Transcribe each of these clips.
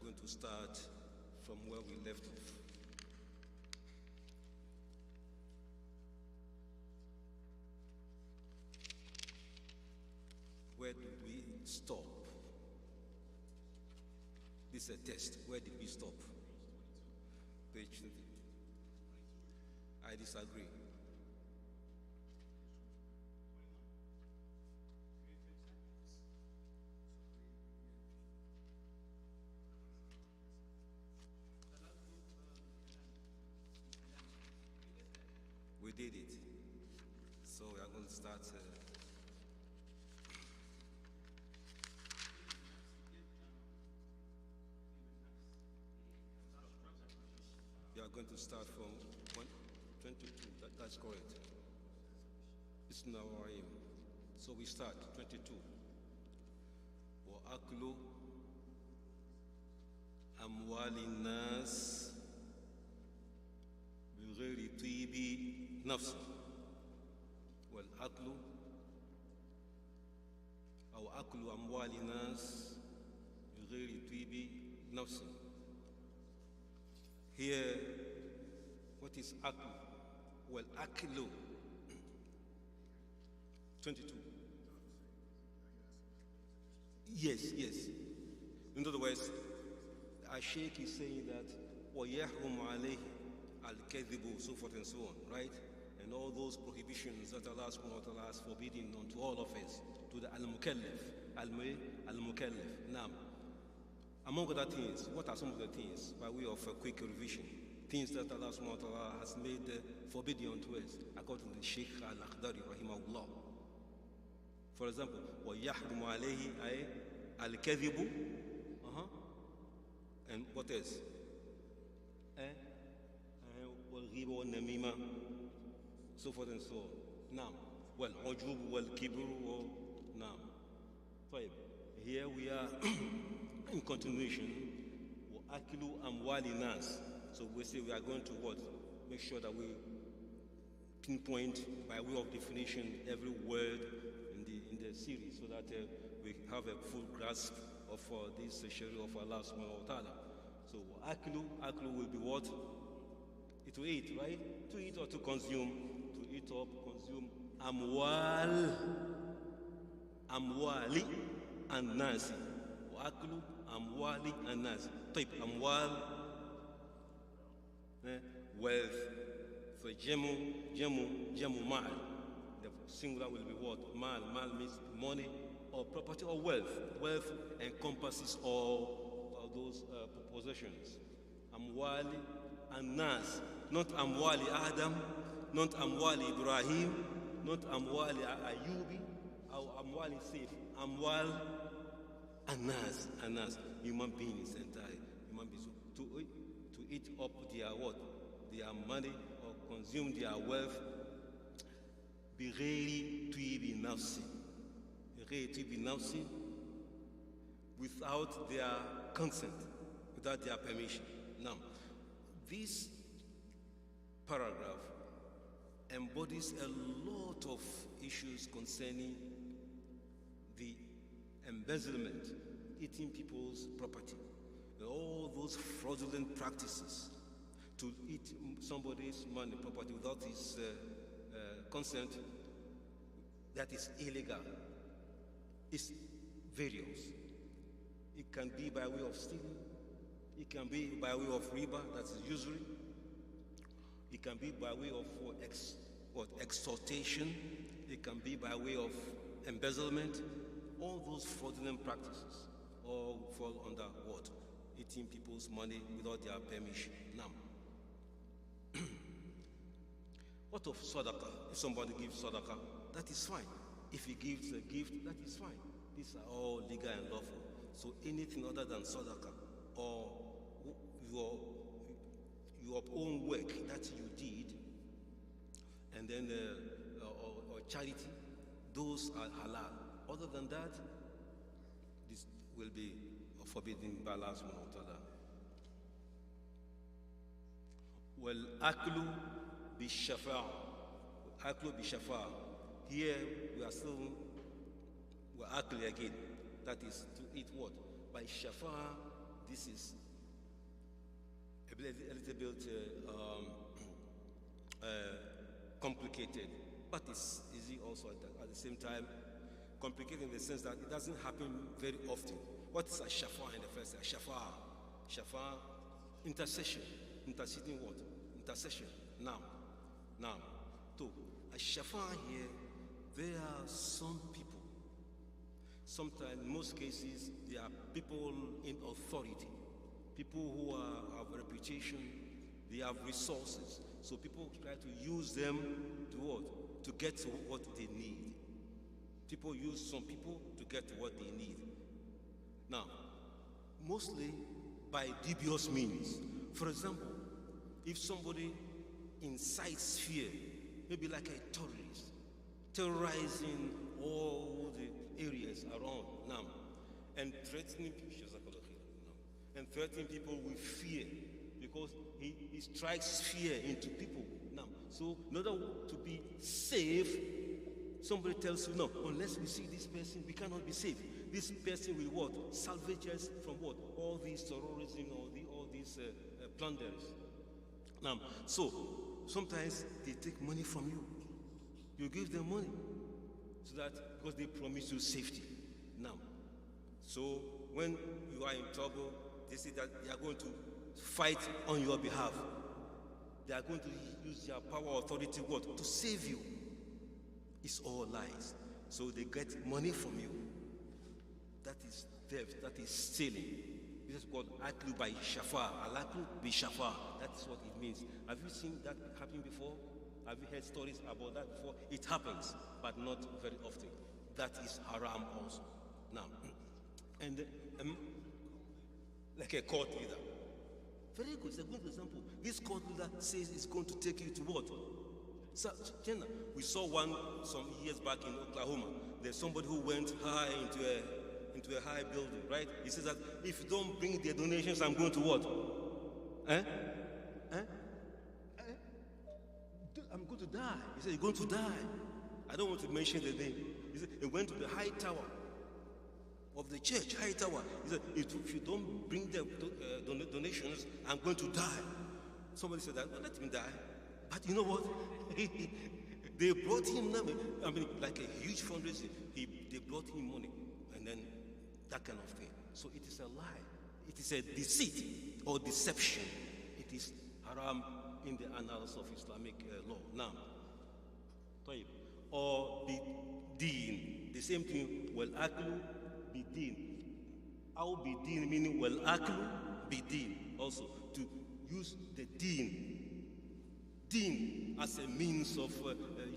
going to start from where we left off. Where did we stop? This is a test. Where did we stop? Page 20. I disagree. We did it. So we are going to start. We are going to start from 122. That's correct. It's now our aim. So we start 22. وأكل أموال الناس بغير طيب نفس والأكل أو أكل أموال الناس بغير طيب نفس. Here, what is aklu? Well, aklu. 22. Yes. In other words, Sheikh is saying that وَيَحْرُمُ عَلَيْهِ الْكَذِبُ, so forth and so on, right? And all those prohibitions that Allah subhanahu wa ta'ala has forbidden unto all of us, to the al-mukallaf, al-mukallaf. Now, among other things, what are some of the things, by way of a quick revision, things that Allah subhanahu wa ta'ala has made forbidden unto us, according to Sheikh al-Akhdari rahimahullah. For example, وَيَحْرُمُ عَلَيْهِ الْكَذِبُ, and what else? وَالْغِيبُ وَالنَّمِيمَةُ, so forth and so on. Now, وَالْعُجُوبُ وَالْكِبْرُ, now. Here we are in continuation. وَأَكْلُ أَمْوَالِ النَّاسِ. So we say we are going to what? Make sure that we pinpoint by way of definition every word in the series, so that we have a full grasp of this Sharia of Allah subhanahu wa ta'ala. So aklu will be what? To eat, right? To eat or to consume. To eat or consume. Amwali and nasi. Aklu amwali and nasi. Type amwal, wealth. So jamu mal. The singular will be what? Mal means money or property or wealth. Wealth encompasses all those possessions. Amwali and nas. Not amwali Adam, not amwali Ibrahim, not amwali Ayubi, or amwali Saif. Amwal and nas. Human beings, entire human beings. To eat up their what? Their money or consume their wealth. بغير طيب نفس. Without their consent, without their permission. Now, this paragraph embodies a lot of issues concerning the embezzlement, eating people's property, all those fraudulent practices to eat somebody's money, property without his consent. That is illegal. It's various. It can be by way of stealing. It can be by way of riba, that is usury. It can be by way of extortation. It can be by way of embezzlement. All those fraudulent practices all fall under what? Eating people's money without their permission. Now, what of sadaqah? If somebody gives sadaqah, that is fine. If he gives a gift, that is fine. These are all legal and lawful. So anything other than sadaqah or your own work that you did, and then or charity, those are halal. Other than that, this will be forbidden by Allah subhanahu wa ta'ala. Wal-aklu bi-shafa'a. Aklu bi-shafa'a. Here we are still, we're akli again. That is to eat what? By shafa'a, this is a little bit complicated, but it's easy also at the same time. Complicated in the sense that it doesn't happen very often. What is a shafa in the first? A shafa, intercession, interceding what? Intercession. Now, so a shafa here, there are some people. Sometimes, in most cases, there are people in authority, people who have reputation, they have resources. So people try to use them to what? To get to what they need. People use some people to get to what they need. Now, mostly by dubious means. For example, if somebody incites fear, maybe like a terrorist, terrorizing all the areas around now, and threatening people with fear, because he strikes fear into people now. So in order to be safe, somebody tells you, no, unless we see this person, we cannot be safe. This person will what? Salvage us from what? All these terrorism, all these plunders. Now, so sometimes they take money from you. You give them money, so that because they promise you safety. Now, so when you are in trouble, they say that they are going to fight on your behalf. They are going to use their power, authority, what? To save you. It's all lies. So they get money from you. That is theft. That is stealing. This is called aklu by shafa. Al-aklu bi shafa. That's what it means. Have you seen that happen before? Have you heard stories about that before? It happens, but not very often. That is haram also. Now, and like a court leader. Very good. It's a good example. This court leader says it's going to take you to what? So, we saw one some years back in Oklahoma. There's somebody who went high into a high building, right? He says that if you don't bring the donations, I'm going to what? I'm going to die. He said, you're going to die. I don't want to mention the name. He said, he went to the high tower of the church, high tower. He said, if you don't bring the donations, I'm going to die. Somebody said that, well, let him die. But you know what? They brought him, like a huge fundraiser. They brought him money, and then that kind of thing. So it is a lie. It is a deceit or deception. It is haram in the annals of Islamic law. Now, or bideen. The same thing, well, aklu bideen. Aw bideen meaning well, aklu bideen. Also, to use the deen as a means of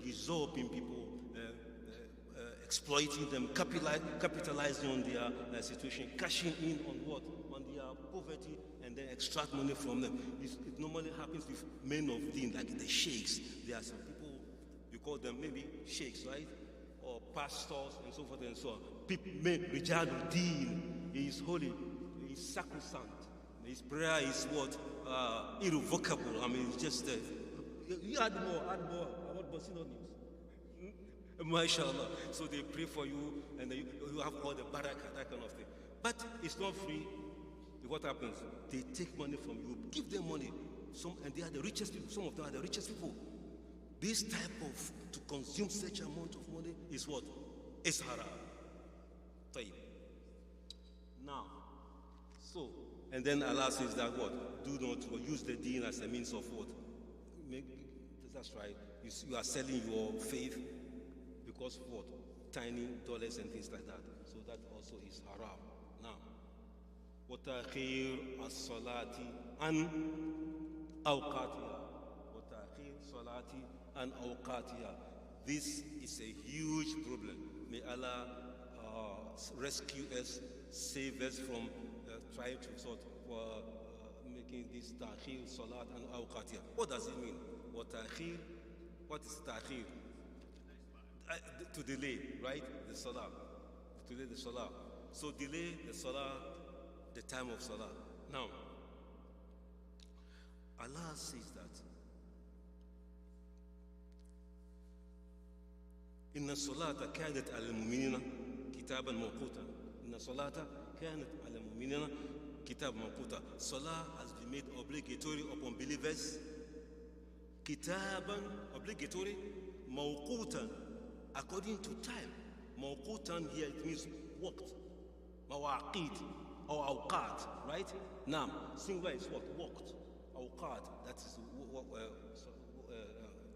usurping people, exploiting them, capitalizing on their situation, cashing in on what? On their poverty, and then extract money from them. It normally happens with men of deen, like the sheikhs. There are some people, you call them maybe sheikhs, right? Or pastors, and so forth and so on. People, Rijal deen, he is holy, he is sacrosanct. His prayer is what? Irrevocable. It's just... you add more. What synonyms? MashaAllah. So they pray for you, and you have all the barakah, that kind of thing. But it's not free. What happens? They take money from you, give them money. And they are the richest people. Some of them are the richest people. This type of, to consume such amount of money is what? It's haram. Tayyib. Now, so, and then Allah says that what? Do not use the deen as a means of what? That's right. You are selling your faith because of what? Tiny dollars and things like that. So that also is haram. Now, وَتَأْخِيرُ الصَّلَاةِ عَنْ أَوْقَاتِهَا. وَتَأْخِيرُ الصَّلَاةِ عَنْ أَوْقَاتِهَا. This is a huge problem. May Allah rescue us, save us from trying to sort of making this ta'khir salat and awqatiyah. What does it mean? What ta'khir? What is ta'khir? To delay, right? The salah. To delay the salah. So delay the salah, the time of salah. Now, Allah says that إن الصلاة كانت على المؤمنين كتابا موقوتا. إن الصلاة كانت على المؤمنين Kitab Mawquta. Salah has been made obligatory upon believers. Kitaban, obligatory. Mawqutan, according to time. Mawqutan here, it means waqt. Mawaqit or awqat, right? Nam, singular is what? Waqt. Awqat, that is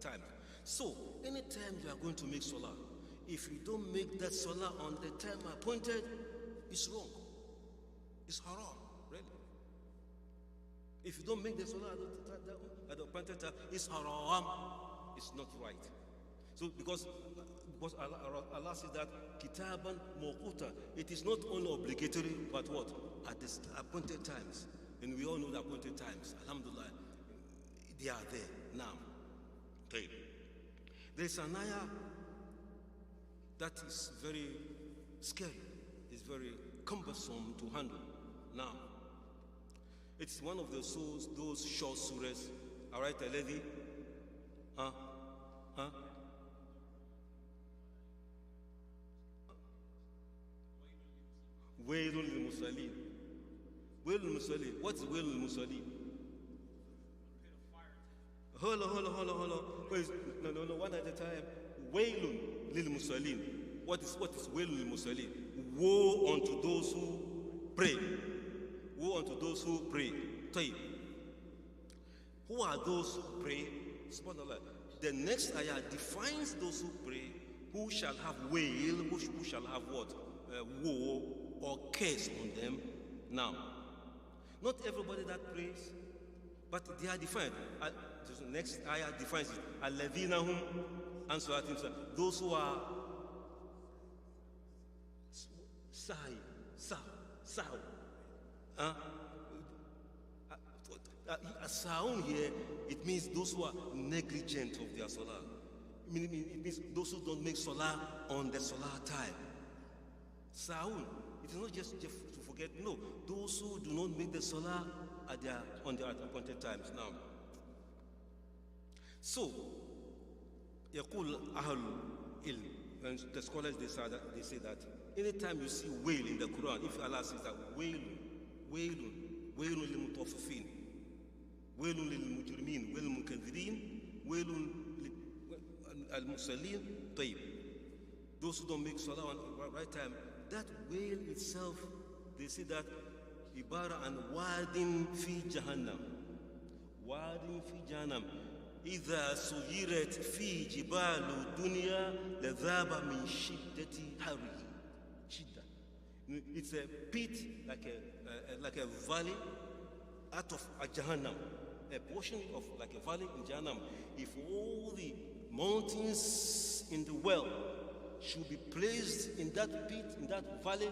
time. So, anytime you are going to make salah, if you don't make that salah on the time appointed, it's wrong. It's haram, really. If you don't make the salah at the appointed time, it's haram. It's not right. So, because Allah says that kitaban mawquta, it is not only obligatory, but what? At the appointed times. And we all know the appointed times. Alhamdulillah, they are there now. Okay. There's an ayah that is very scary. It's very cumbersome to handle. Now, it's one of those short surahs. All right, Aledi? Wailul lil Musallin. Wailul Musallin. What's Wailul Musallin? Hold on. No, one at a time. Wailun lil Musallin. What is Wailun lil Musallin? Woe unto those who pray. Woe unto those who pray. Tayyib. Who are those who pray? Subhanallah. The next ayah defines those who pray, who shall have wail, who shall have what? Woe or curse on them. Now, not everybody that prays, but they are defined. The next ayah defines it. Alladhina hum an salatim sahun. Those who are sahun. Sahun here, it means those who are negligent of their salah. It means those who don't make salah on the salah time. Sahun. It is not just to forget. No, those who do not make the salah on their appointed times. Now, so يقول أهل العلم, and the scholars they say that anytime you see wail in the Quran, if Allah says that wailun lil mutaffifin, wailun lil mujrimin, wailun lil mukadhibin, wailun al musallin, tayyib. Those who don't make salah on the right time, that wail itself, they say that ibara an wadin fi jahannam. Wadin fi jahannam. إذا سيرت في جبال الدنيا لذاب من شدة حره. شدة. It's a pit like a valley out of a Jahannam. A portion of like a valley in Jahannam. If all the mountains in the world should be placed in that pit, in that valley,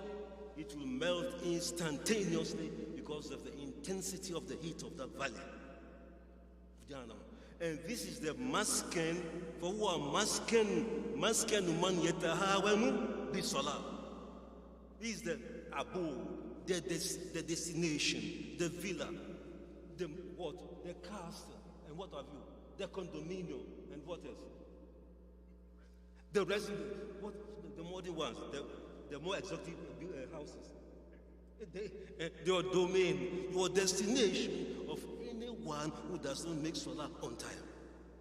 it will melt instantaneously because of the intensity of the heat of that valley of Jahannam. And this is the maskan for who are maskan man yatahawanu bi salah. This is the abode, the destination, the villa, the castle, and what have you, the condominium, and what else? The residence, the modern ones, the more exotic houses. Your domain, your destination of anyone who does not make salah on time.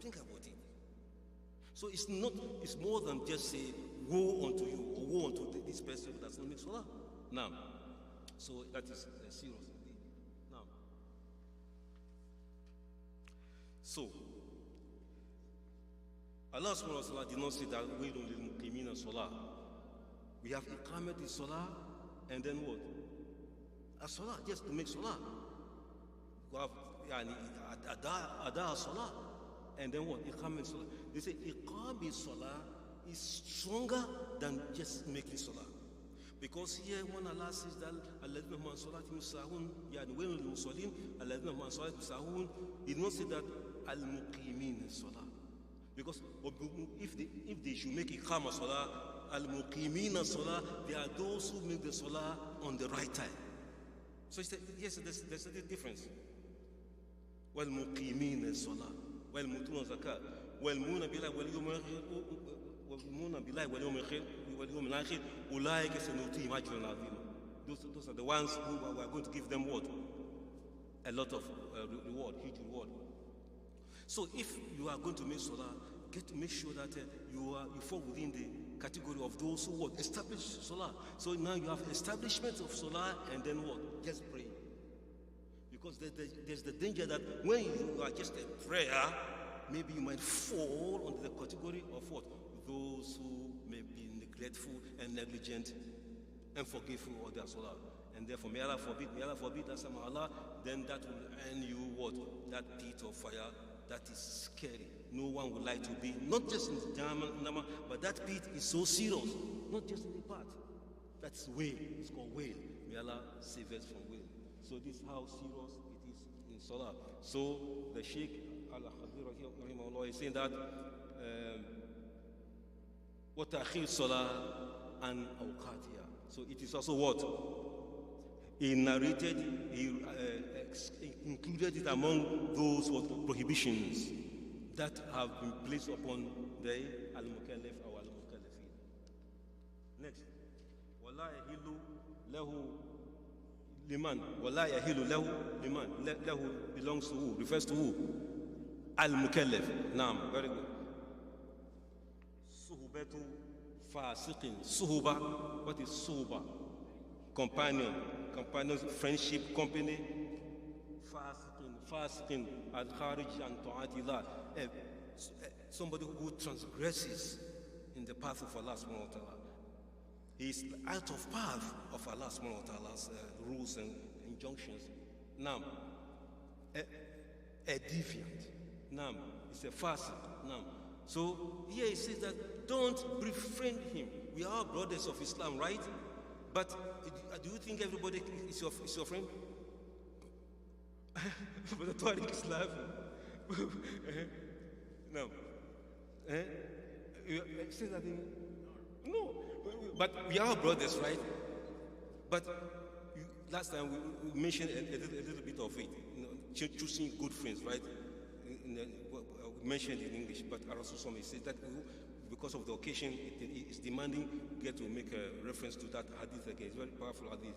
Think about it. So it's more than just say, woe unto you, or woe unto this person who does not make salah. Now, so that is serious indeed. Now, so Allah subhanahu wa ta'ala did not say that we don't lil muqimina salah. We have iqamat in salah, and then what? A salah, just to make salah. We have ada salah, and then what? Iqam salah. They say iqam salah is stronger than just making salah, because here when Allah says that alladhina hum an salatihim sahun, yani wailul lil musallin, alladhina hum an salatihim sahun, he did not say that al muqimin salah, because if they should make iqam salah, al muqimin salah, they are those who make the salah on the right time. So yes, there's a difference. وَالْمُقِيمِينَ الصَّلَاةِ وَالْمُؤْتُونَ الزَّكَاةَ وَالْمُؤْمِنُونَ بِاللَّهِ وَالْيَوْمِ الْآخِرِ أُولَٰئِكَ سَنُؤْتِيهِمْ أَجْرًا عَظِيمًا. those are the ones who we are going to give them what? A lot of reward, huge reward. So if you are going to make salah, make sure that you fall within the category of those who what? Establish salah. So now you have establishment of salah, and then what? Just pray. Because there's the danger that when you are just a prayer, maybe you might fall under the category of what? Those who may be neglectful and negligent and forgetful of their salah. And therefore, may Allah forbid, that's Allah, then that will earn you what? That pit of fire that is scary. No one would like to be, not just in Jahannam, but that pit is so serious, not just in the part. That's whale, it's called whale. May Allah save us from whale. So this is how serious it is in salah. So the Sheikh Al-Khadir is saying that وَتَأْخِيرُ الصَّلَاةِ عَنْ أَوْقَاتِهَا. So it is also what? He narrated, he included it among those prohibitions that have been placed upon the al-mukallaf or al-mukallafin. Next. وَلَا يَحِلُّ لَهُ liman. وَلَا يَحِلُّ لَهُ liman. Lahu belongs to who? Refers to who? Al-mukallaf. Naam. Very good. Suhbatu fasiqin. Suhba. What is suhba? Companion, friendship, company. Fasiqin, al-kharij an ta'atillah. Somebody who transgresses in the path of Allah subhanahu wa ta'ala. He is out of path of Allah subhanahu wa ta'ala's rules and injunctions. Nam, a deviant. Nam, it's a fasiq. Nam. So here he says that don't befriend him. We are brothers of Islam, right? But do you think everybody is your friend? But the Tariq is laughing. No. Say that thing. No. But we are brothers, right? But last time we mentioned a little bit of it. Choosing good friends, right? We mentioned in English, but Rasul said that because of the occasion, it is demanding get to make a reference to that hadith again. It's very powerful hadith.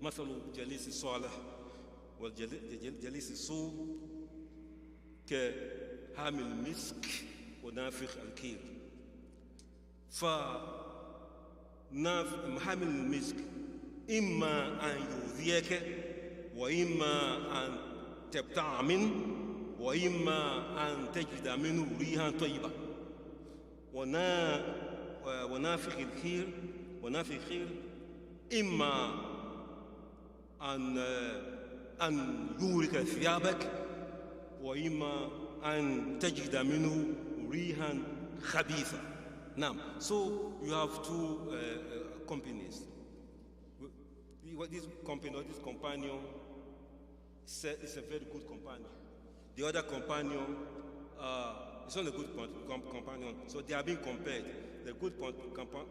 مثل جليس الصالح والجليس السوء كحامل المسك ونافخ الكير. فحامل المسك إما أن يؤذيك وإما أن تبتاع منه وإما أن تجد منه ريحا طيبة. ونافخ الخير إما أن يورك ثيابك وإما أن تجد منه ريحا خبيثة. Now, so you have two companies. This company or this companion is a very good companion. The other companion it's not a good companion, so they are being compared. The good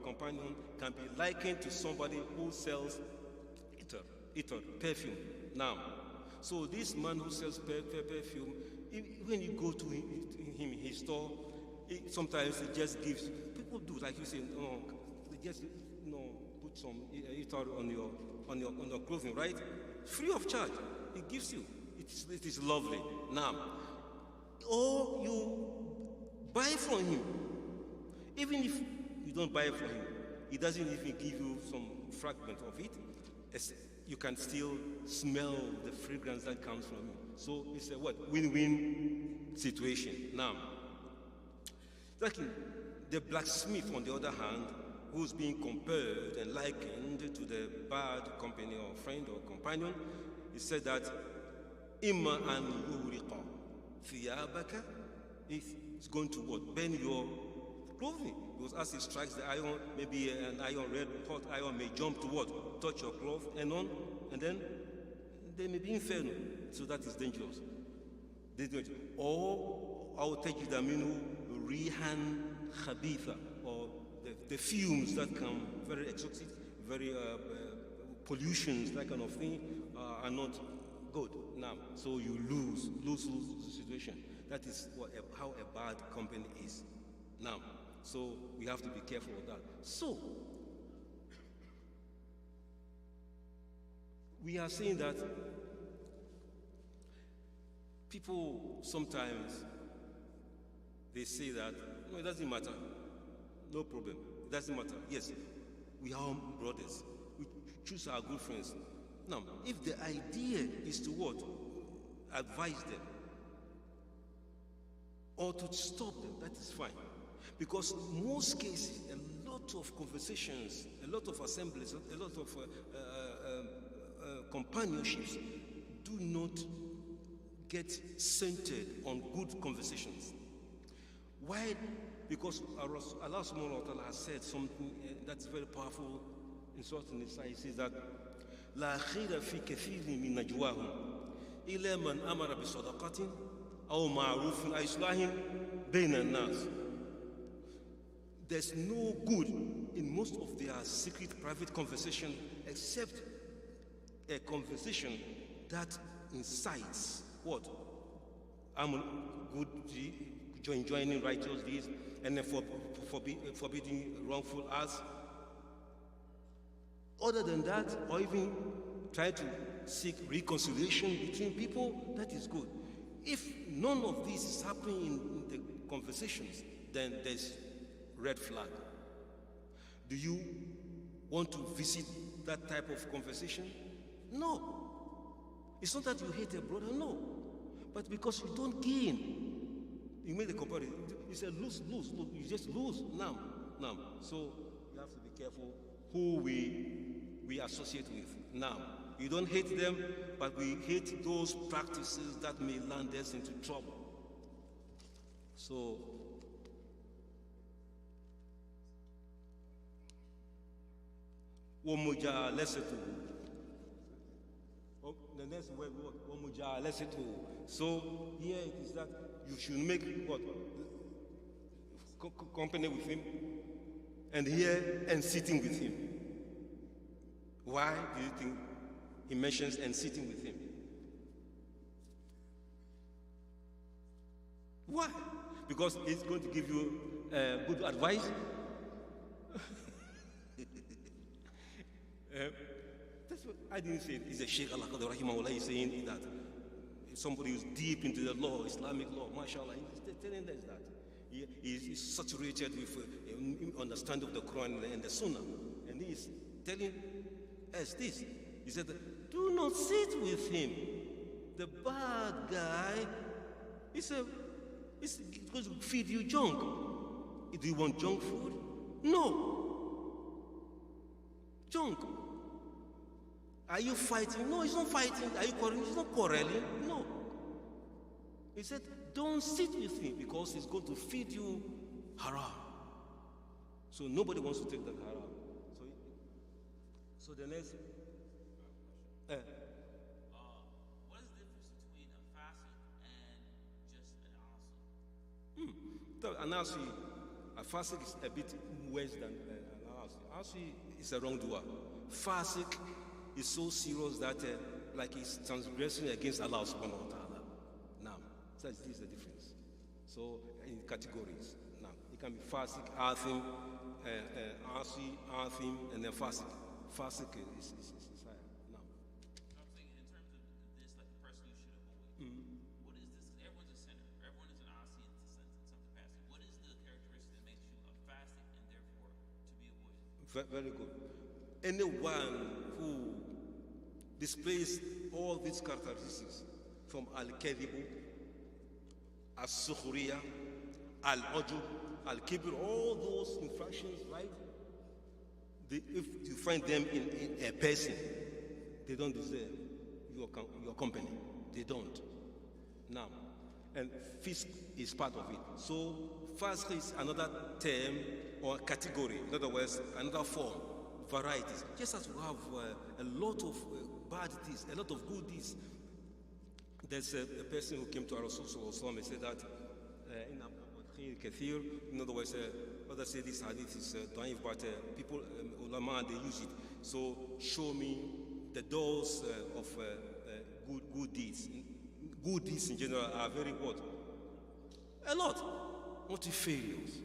companion can be likened to somebody who sells perfume. Now, so this man who sells perfume, when you go to him in his store, sometimes he just gives. People do like you say, oh, they just put some on your clothing, right? Free of charge. He gives you. It is lovely. Now, or you buy from him. Even if you don't buy from him, he doesn't even give you some fragment of it. You can still smell the fragrance that comes from him. So it's a what? Win-win situation. Now, the blacksmith, on the other hand, who's being compared and likened to the bad company or friend or companion, he said that Imma an yuhriqa thiyabaka, it's going to what? Burn your clothing. Because as it strikes the iron, maybe an iron, red hot iron may jump to what? Touch your cloth and then they may be inferno. So that is dangerous. Or I'll take you the minu rihan khabitha, or the fumes that come, very exotic, very pollutions, that kind of thing, are not good. Now, so you lose the situation. That is how a bad company is. Now, so we have to be careful of that. So, We are saying that people sometimes, they say that, no, it doesn't matter. No problem. It doesn't matter. Yes, we are all brothers. We choose our good friends. Now, if the idea is to what? Advise them or to stop them, that is fine. Because most cases, a lot of conversations, a lot of assemblies, a lot of companionships do not get centered on good conversations. Why? Because Allah subhanahu wa ta'ala has said something that's very powerful in Surah An-Nisa. He says that لا خير في كثير من نجواهم إلا من أمر بصدقة أو معروف أو إصلاح بين الناس. There's no good in most of their secret private conversation except a conversation that incites what? Good joining righteous deeds and then forbidding wrongful acts. Other than that, or even try to seek reconciliation between people, that is good. If none of this is happening in the conversations, then there's red flag. Do you want to visit that type of conversation? No. It's not that you hate a brother, no. But because you don't gain. You made a comparison. You said lose. You just lose now. So you have to be careful who we associate with. Now, you don't hate them, but we hate those practices that may land us into trouble. So, the next word, so here it is that you should make what? Company with him, and here and sitting with him. Why do you think he mentions and sitting with him? Why? Because he's going to give you good advice. That's what I didn't say. It's a Sheikh Allah Rahimahullah. He's saying that somebody who's deep into the law, Islamic law, mashallah, he's telling us that. He's saturated with understanding of the Quran and the Sunnah. And he's telling us this. He said, do not sit with him. The bad guy, he's going to feed you junk. Do you want junk food? No. Junk. Are you fighting? No, he's not fighting. Are you quarreling? He's not quarreling. No. He said, don't sit with him because he's going to feed you haram. So nobody wants to take that haram. So the next. What is the difference between a fasiq and just an asi? A fasiq is a bit worse than an asi. Asi is a wrongdoer. Fasiq is so serious that like he's transgressing against Allah subhanahu wa ta'ala. Now, so this is the difference. So in categories. Now, it can be fasiq, athim, asi, athim, and then fasiq. Fasiq is higher. Now. I'm saying in terms of this, like the person you should avoid. What is this? Everyone's a sinner. Everyone is an asi in some capacity. What is the characteristic that makes you a fasiq and therefore to be avoided? Very good. Anyone who displays all these characteristics from al-kadhibu, al-sukhriya, al-ujub, al-kibr, all those infractions, right? If you find them in a person, they don't deserve your company. They don't. Now, and fisk is part of it. So, fisk is another term or category. In other words, another form. Varieties. Just as we have a lot of bad deeds, a lot of good deeds. There's a person who came to our Rasul and said that in other words, others say this hadith is da'if, but people, ulama, they use it. So show me the doors of good deeds. Good deeds in general are very what? A lot. Not failures.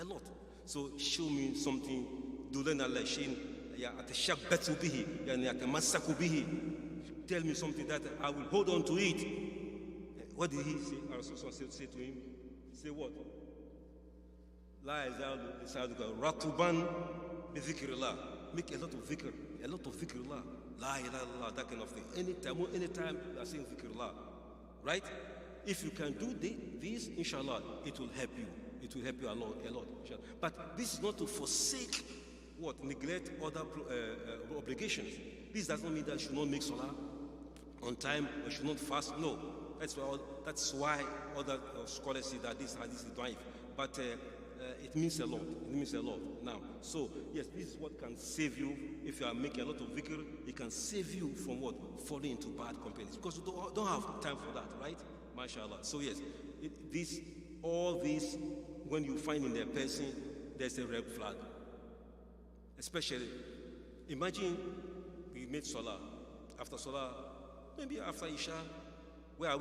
A lot. So show me something. دلنا على شيء أتشبث به يعني أتمسك به. Tell me something that I will hold on to it. What did he say? Rasul say to him? Say what? La yazalu lisanuka ratuban bi dhikrillah. Make a lot of dhikr, La ilaha illallah, that kind of thing. Anytime you are saying dhikrullah, right? If you can do this, inshallah, it will help you. It will help you a lot, inshallah. But this is not to forsake neglect other obligations. This does not mean that you should not make salah on time or should not fast. No, that's why other scholars say that this hadith is da'if. But it means a lot. Now, so yes, this is what can save you. If you are making a lot of dhikr, it can save you from falling into bad companies, because you don't have time for that, right? MashaAllah. So yes, all this, when you find in a person, there's a red flag. Especially, imagine we made salah. After salah, maybe after Isha, what are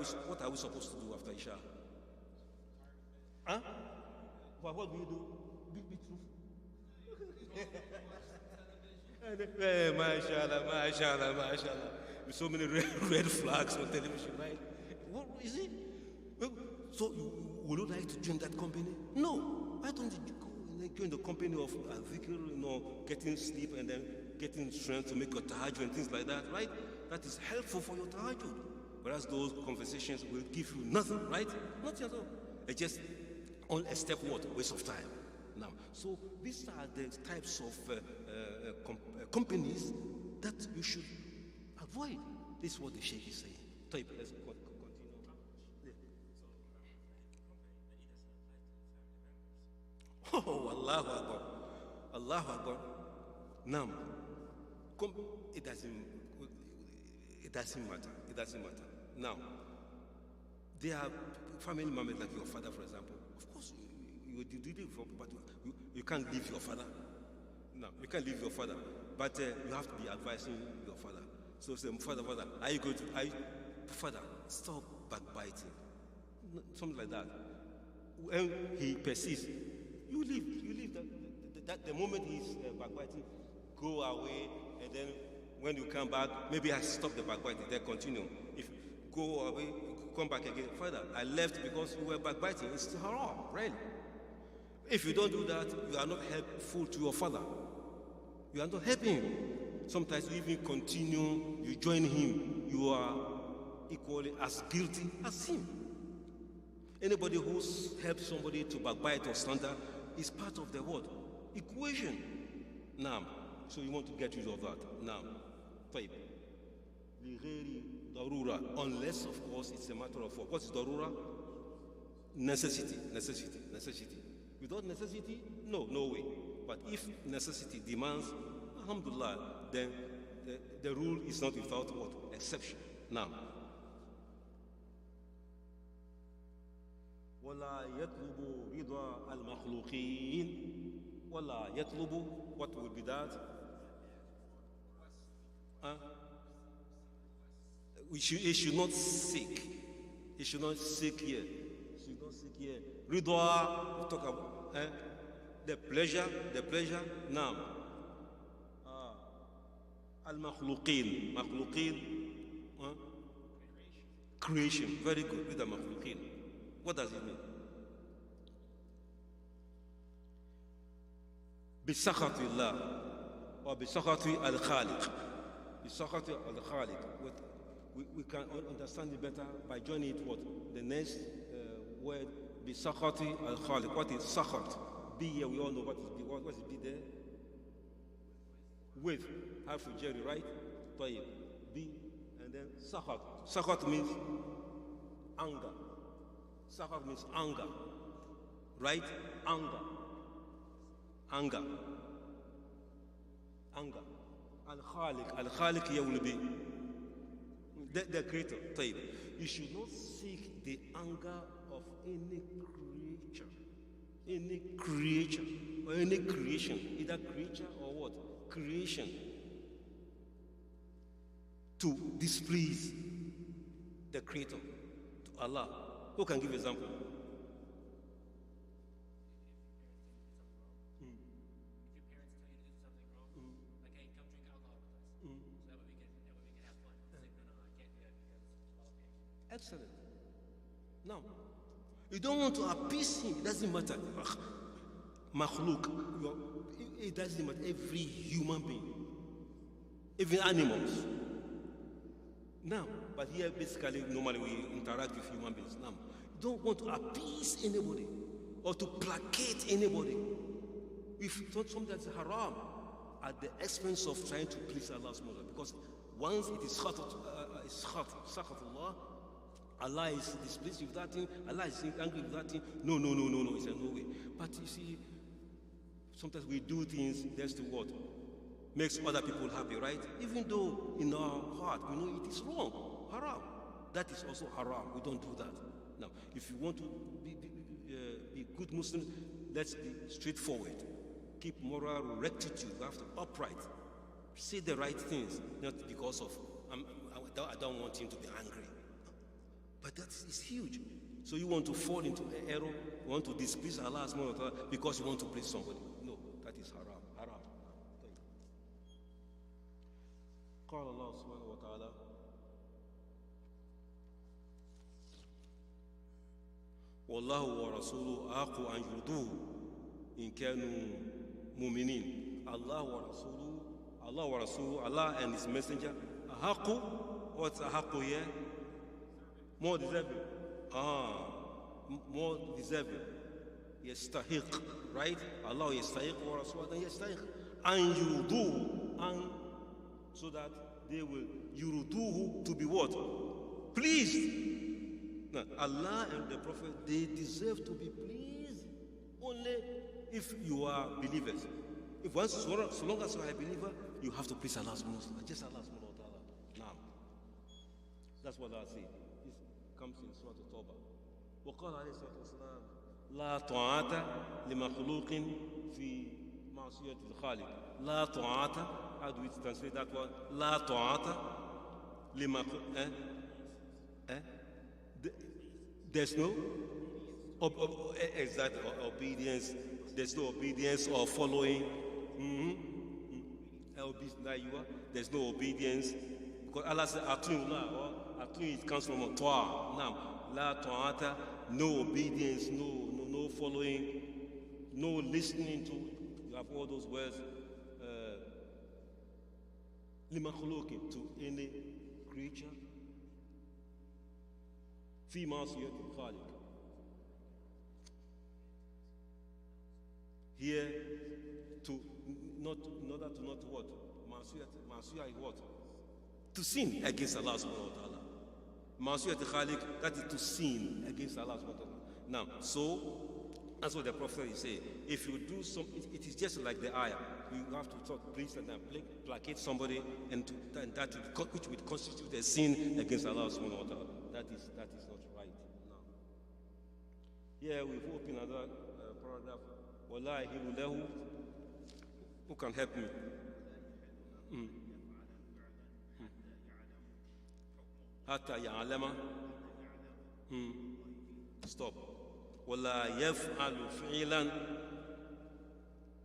we supposed to do after Isha? Huh? But what do you do? Be truthful. MashaAllah. With so many red flags on television, right? What is it? So, would you like to join that company? No. Why don't you go and join the company of dhikr, getting sleep and then getting strength to make your tahajjud and things like that, right? That is helpful for your tahajjud. Whereas those conversations will give you nothing, right? Nothing at all. It's just on a step waste of time. Now, so these are the types of companies that you should avoid. This is what the Sheikh is saying. Let's continue. Oh, Allahu Akbar. Now, it doesn't matter. Now, there are family members like your father, for example. Of course, you do it for, but you can't leave your father. No, you can't leave your father. But you have to be advising your father. So say, father, father, stop backbiting. Something like that. When he persists, you leave that the moment he's backbiting, go away, and then when you come back, maybe I stop the backbiting, then continue. If you go away, come back again. Father, I left because you were backbiting. It's haram, really. If you don't do that, you are not helpful to your father. You are not helping him. Sometimes you even continue, you join him, you are equally as guilty as him. Anybody who helps somebody to backbite or slander is part of the word equation. Now, so you want to get rid of that. Now, unless of course it's a matter of what is darura? Necessity. Without necessity, no way. But if necessity demands, alhamdulillah, then the rule is not without what? Exception. Now, وَلَا يَطْلُبُ رِضَى الْمَخْلُوقِينَ وَلَا يَطْلُبُ, what will be that? It should not seek. It should not seek here. Ridwa, we talk about the pleasure. Now, al-makhluqin, creation. Very good. With the makhluqin. What does it mean? Bisakhatillah or bisakhati al-khaliq. Bisakhati al-khaliq. We can understand it better by joining it what? The next word, bisakhati al-khaliq. What is sakhat? Be here, we all know what is be. What is be there? With. Half a jerry, right? Tayyib. Be. And then sakhat. Sakhat means anger. Sakhat means anger. Right? Anger. Al-Khaliq here will be the creator. Tayyib. You should not seek the anger of any creature or any creation, either creature or what? Creation, to displease the creator, to Allah. Who can give example? If your parents tell you to do something wrong, like, hey, Excellent. Now, you don't want to appease him. It doesn't matter. Makhluk. It doesn't matter. Every human being. Even animals. Now, but here basically normally we interact with human beings. Now, you don't want to appease anybody or to placate anybody. If something that's haram at the expense of trying to please Allah's mother, because once it is sakhatullah, Allah is displeased with that thing, Allah is angry with that thing. No. He said no way. But you see, sometimes we do things just to what? Makes other people happy, right? Even though in our heart we know it is wrong, haram. That is also haram. We don't do that. Now, if you want to be good Muslims, let's be straightforward. Keep moral rectitude. We have to upright. Say the right things, not because of I don't want him to be angry. But that is huge. So you want to fall into an error, you want to displease Allah because you want to please somebody. No, that is haram. Haram. قال الله سبحانه وتعالى والله ورسوله أحق أن يرضوه إن كانوا مؤمنين. Allah and His Messenger. أحق, what's أحق here? More deserving. More deserving. يستحق, right? Allah يستحق ورسوله يستحق أن يرضوه, and so that they will yuruduhu, to be what? Pleased. Now, Allah and the Prophet, they deserve to be pleased only if you are believers. If once, so long as you are a believer, you have to please Allah's Muslim, just Allah's Muslim. Now, that's what Allah said. This comes in Surah At-Tawbah. وقال عليه الصلاة والسلام لا طاعة لمخلوق في معصية الخالق. لا طاعة. How do we translate that one? لا طاعة لمخلوق. There's no exact obedience. There's no obedience or following. There's no obedience. Because Allah said, it comes from Ta'a. Now, La Ta'ata, no obedience, no following, no listening to. You have all those words. Limakhluqin, to any creature. Fi ma'siyatil khaliq. Here, in order to not what? Ma'siyah is what? To sin against Allah subhanahu wa ta'ala. Ma'siyatil khaliq, that is to sin against Allah subhanahu wa ta'ala. Now, so, that's what the Prophet is saying. If you do it is just like the ayah. You have to talk, please, and then placate somebody, and that which would constitute a sin against Allah subhanahu wa ta'ala. That is not right. No. Here we've opened another paragraph. Wallahi lahu. Who can help me? Hatta ya'lama. Stop. Wala yaf'alu fi'lan.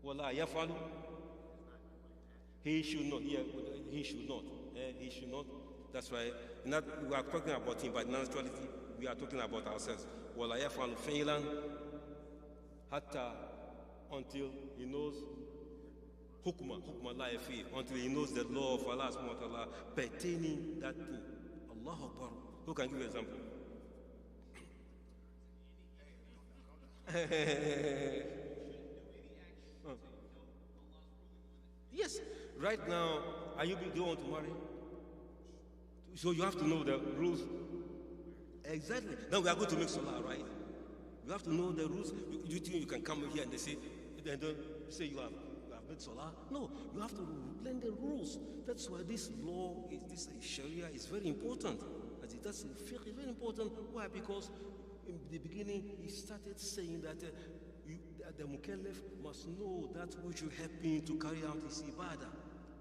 Wala yaf'alu. He should not. Yeah, he should not. He should not. That's why we are talking about him, but in actuality we are talking about ourselves. Wala yaf'alu fi'lan hatta, until he knows hukma la yafi, until he knows the law of Allah subhanahu wa ta'ala pertaining that thing. Allahu Akbar. Who can give an example? Yes. Right now, do you want to marry? So you have to know the rules. Exactly. Now we are going to make salah, right? You have to know the rules. You think you can come here and they say, then don't say you have made salah? No, you have to learn the rules. That's why this law, this Sharia is very important. That's very important. Why? Because in the beginning, he started saying that the mukallaf must know that which will help him to carry out his ibadah.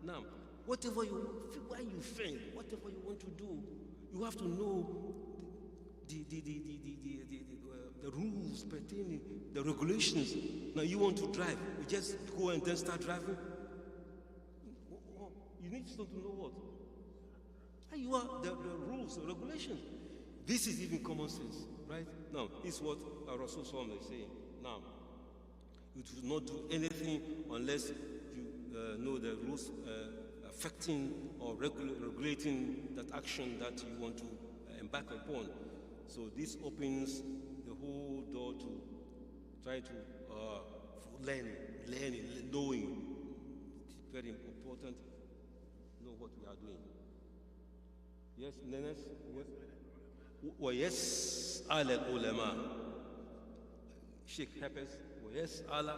Now, whatever you fail, whatever you want to do, you have to know the rules pertaining, the regulations. Now, you want to drive, you just go and then start driving. You need to know what? You are the rules, the regulations. This is even common sense, right? Now, this is what our Rasul Sallallahu is saying. Now, you do not do anything unless you know the rules affecting or regulating that action that you want to embark upon. So this opens the whole door to try to knowing. It's very important. Know what we are doing. Yes, Nenes? ويسأل العلماء Sheikh happens ويسأل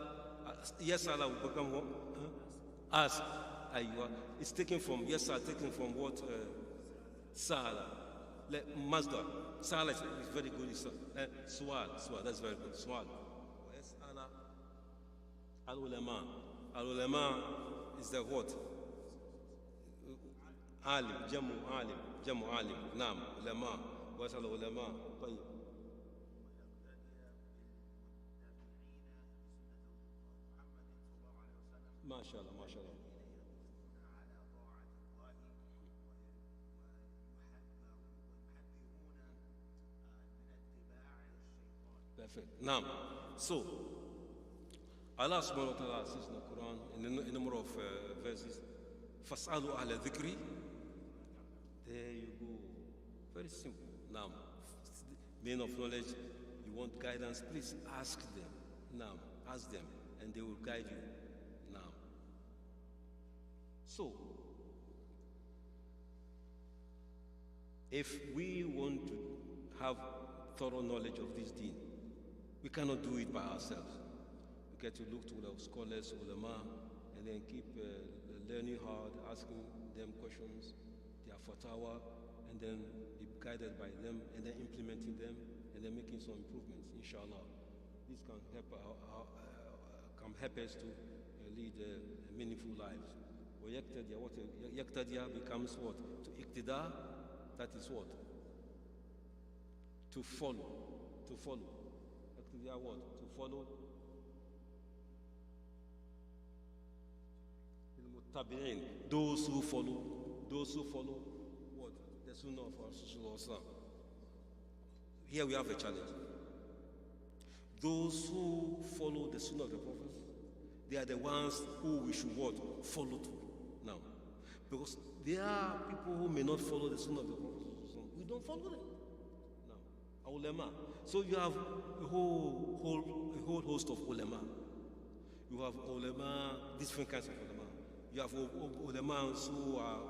will become what? Ask. It's taken from taken from what? Sala. Mazda. Sala is very good. Sual, that's very good. Sual. ويسأل العلماء. العلماء is the what? عالم جمع عالم نعم علماء ويسأل العلماء طيب ما شاء الله perfect. Now, so Allah subhanahu wa ta'ala says in the Quran in a number of verses, فَاسْأَلُوا أَهْلَ الذِّكْرِ. There you go. Very simple. Now, men of knowledge, you want guidance, please ask them. Now, ask them, and they will guide you. Now. So, if we want to have thorough knowledge of this deen, we cannot do it by ourselves. We get to look to the scholars, ulama, and then keep learning hard, asking them questions, their fatwa, and then be guided by them, and then implementing them, and then making some improvements, inshallah. This can help us to lead meaningful lives. Yaqtadiya becomes what? To iqtida, that is what? To follow. Yaqtadiya what? To follow. Those who follow what? The sunnah of our Rasulullah. Here we have a challenge. Those who follow the sunnah of the prophets, they are the ones who we should what? Follow to. Now, because there are people who may not follow the sunnah of the prophets, we don't follow them. Now, ulama. So you have a whole host of ulama. You have ulama, different kinds of ulama. You have ulama who are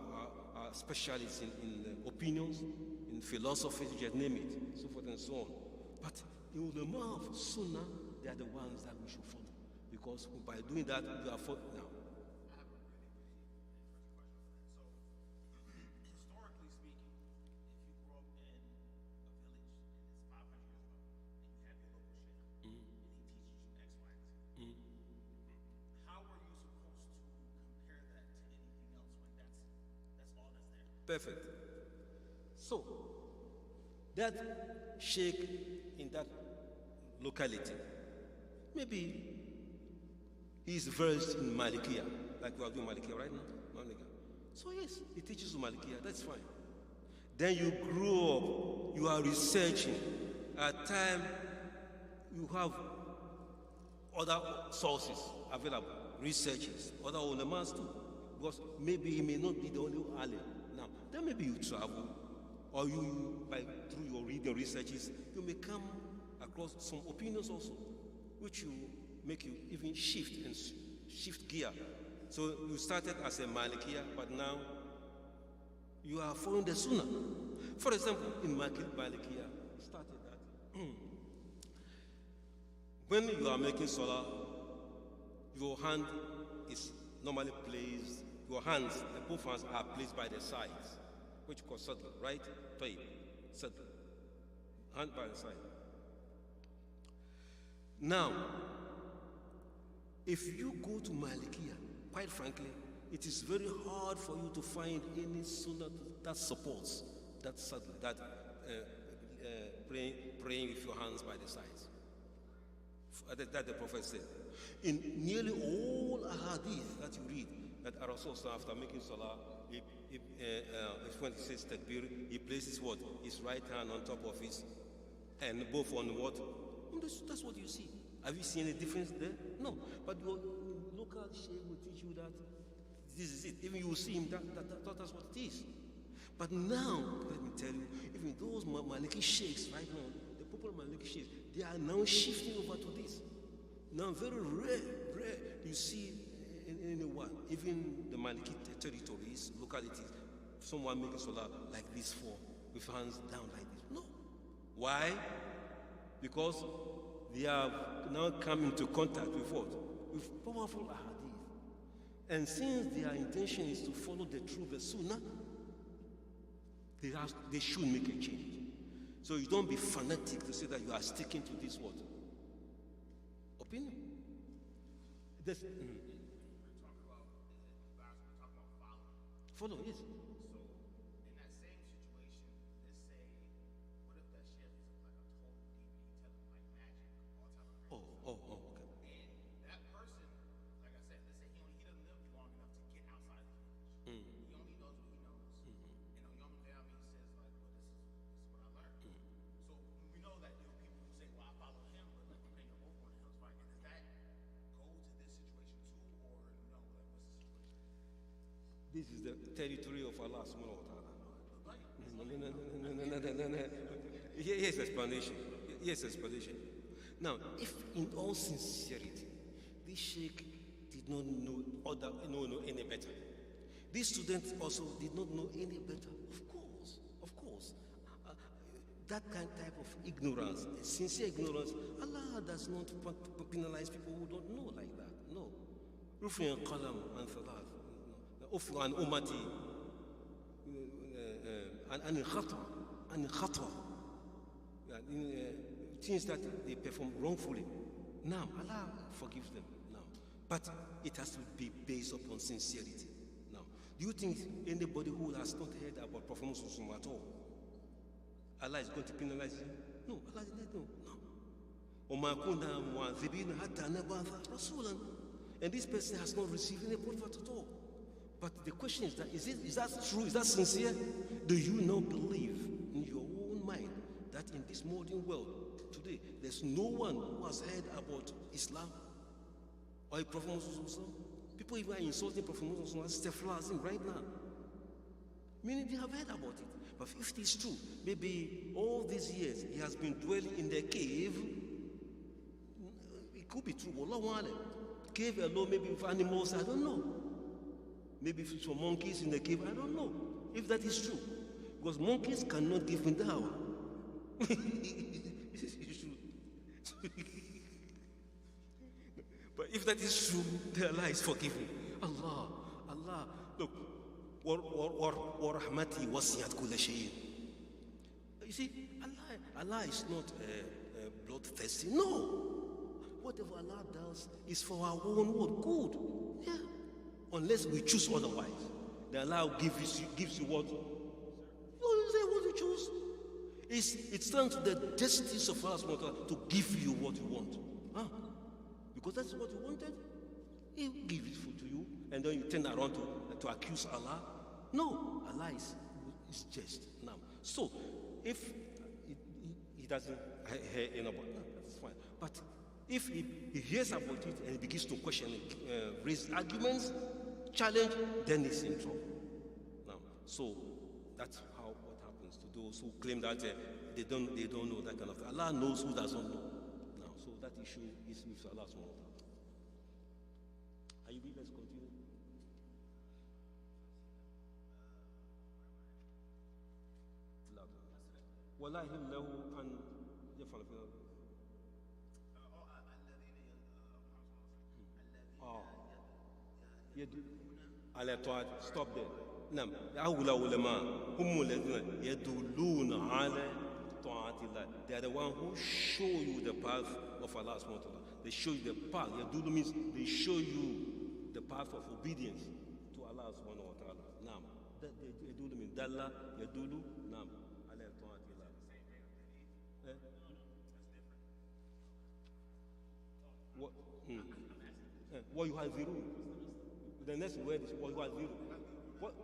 specialists in opinions, in philosophy, just name it, so forth and so on. But the ulama of Sunnah, they are the ones that we should follow. Because by doing that, we are following now. Perfect. So, that sheikh in that locality, maybe he is versed in Malikiya, like we are doing Malikiya right now. So yes, he teaches you Malikiya, that's fine. Then you grow up, you are researching. At time, you have other sources available, researches, other ulamas too. Because maybe he may not be the only alim. Now, then maybe you travel, or you, through your reading researches, you may come across some opinions also, which will make you even shift gear. So you started as a Malikiya, but now you are following the Sunnah. For example, in Malikiya, you started that when you are making Salah, your hand is normally placed. Your hands, both hands are placed by the sides, which called Salaatul, right? Tayyib, Salaatul. Hand by the side. Now, if you go to Malikiya, quite frankly, it is very hard for you to find any sunnah that supports that Salaatul, that praying with your hands by the sides. That the Prophet said. In nearly all hadith that you read, that Rasul after making salah, if when he says takbir, he places what? His right hand on top of his, and both on what? That's what you see. Have you seen a difference there? No. But your local sheikh will teach you that this is it. Even you will see him, that's what it is. But now, let me tell you, even those Maliki sheikhs right now, the popular Maliki sheikhs, they are now shifting over to this. Now, very rare you see anyone, even the Maliki territories, localities, someone making salah like this with hands down like this. No. Why? Because they have now come into contact with what? With powerful ahadith. And since their intention is to follow the truth, the sunnah, they should make a change. So you don't be fanatic to say that you are sticking to this word. Opinion. This, We're talking about follow, yes. So, in that same situation, let's say, what if that chef is like a total deity, telling like magic, all type of crazy stuff. Okay. And that person, like I said, let's say he doesn't live long enough to get outside his village. He only knows what he knows. And on Yom Kippur, he says like, well, this is what I learned. So we know that there are people who say, well, I follow him, but like, okay, you're both on him, fine. And does that go to this situation too, or no? Like, what's the situation? This is the territory of Allah subhanahu wa ta'ala. No. Yes, explanation. Yes, explanation. Now, if in all sincerity, this sheikh did not know any better, this student also did not know any better, of course. That type of ignorance, sincere ignorance, Allah does not penalize people who don't know like that. No. رفع القلم عن ثلاث أفو عن أمتي عن الخطأ things that they perform wrongfully. Now, Allah forgives them. Now, but it has to be based upon sincerity. Now, do you think anybody who has not heard about Prophet Muhammad at all, Allah is going to penalize him? No, Allah did not know. No. وَمَا كُنَّا مُعَذِّبِينَ حَتَّى نَبْعَثَ رَسُولًا. And this person has not received any prophet at all. But the question is that is that true? Is that sincere? Do you not believe in your own mind that in this modern world today there's no one who has heard about Islam or a Prophet Muhammad? People even are insulting Prophet Muhammad right now. Meaning they have heard about it. But if it is true, maybe all these years he has been dwelling in the cave. It could be true. Wallahu alam. Cave alone, maybe with animals, I don't know. Maybe if it's for monkeys in the cave, I don't know. If that is true. Because monkeys cannot give me dawah. But if that is true, then Allah is forgiving. Allah. Look, وَرَحْمَتِي وَسِعَتْ كُلَّ شَيْءٍ. You see, Allah is not bloodthirsty. No. Whatever Allah does is for our own word, good. Yeah. Unless we choose otherwise. Then Allah gives you what? You say what you choose. It's down to the justice of Allah to give you what you want. Huh? Because that's what you wanted. He will give it to you, and then you turn around to accuse Allah. No, Allah is just now. So, if he doesn't hear about that, that's fine. But if he hears about it and he begins to question it, raise arguments, challenge, then he's in trouble. Now, so that's what happens to those who claim that they don't know that kind of thing. Allah knows who doesn't know. Now, so that issue is with Allah subhanahu wa ta'ala. Are you ready? Let's continue. ولا يحل له أن يفعل في الأرض. على طاعة. Stop there. نعم. هؤلاء علماء هم الذين يدلون على طاعة الله. They are the one who show you the path of Allah subhanahu wa ta'ala. They show you the path. Yadulu means they show you the path of obedience to Allah subhanahu wa ta'ala. نعم. يدulu means dalla يدulu. نعم. على طاعة الله. What you have zero. The next word is what you have zero. What?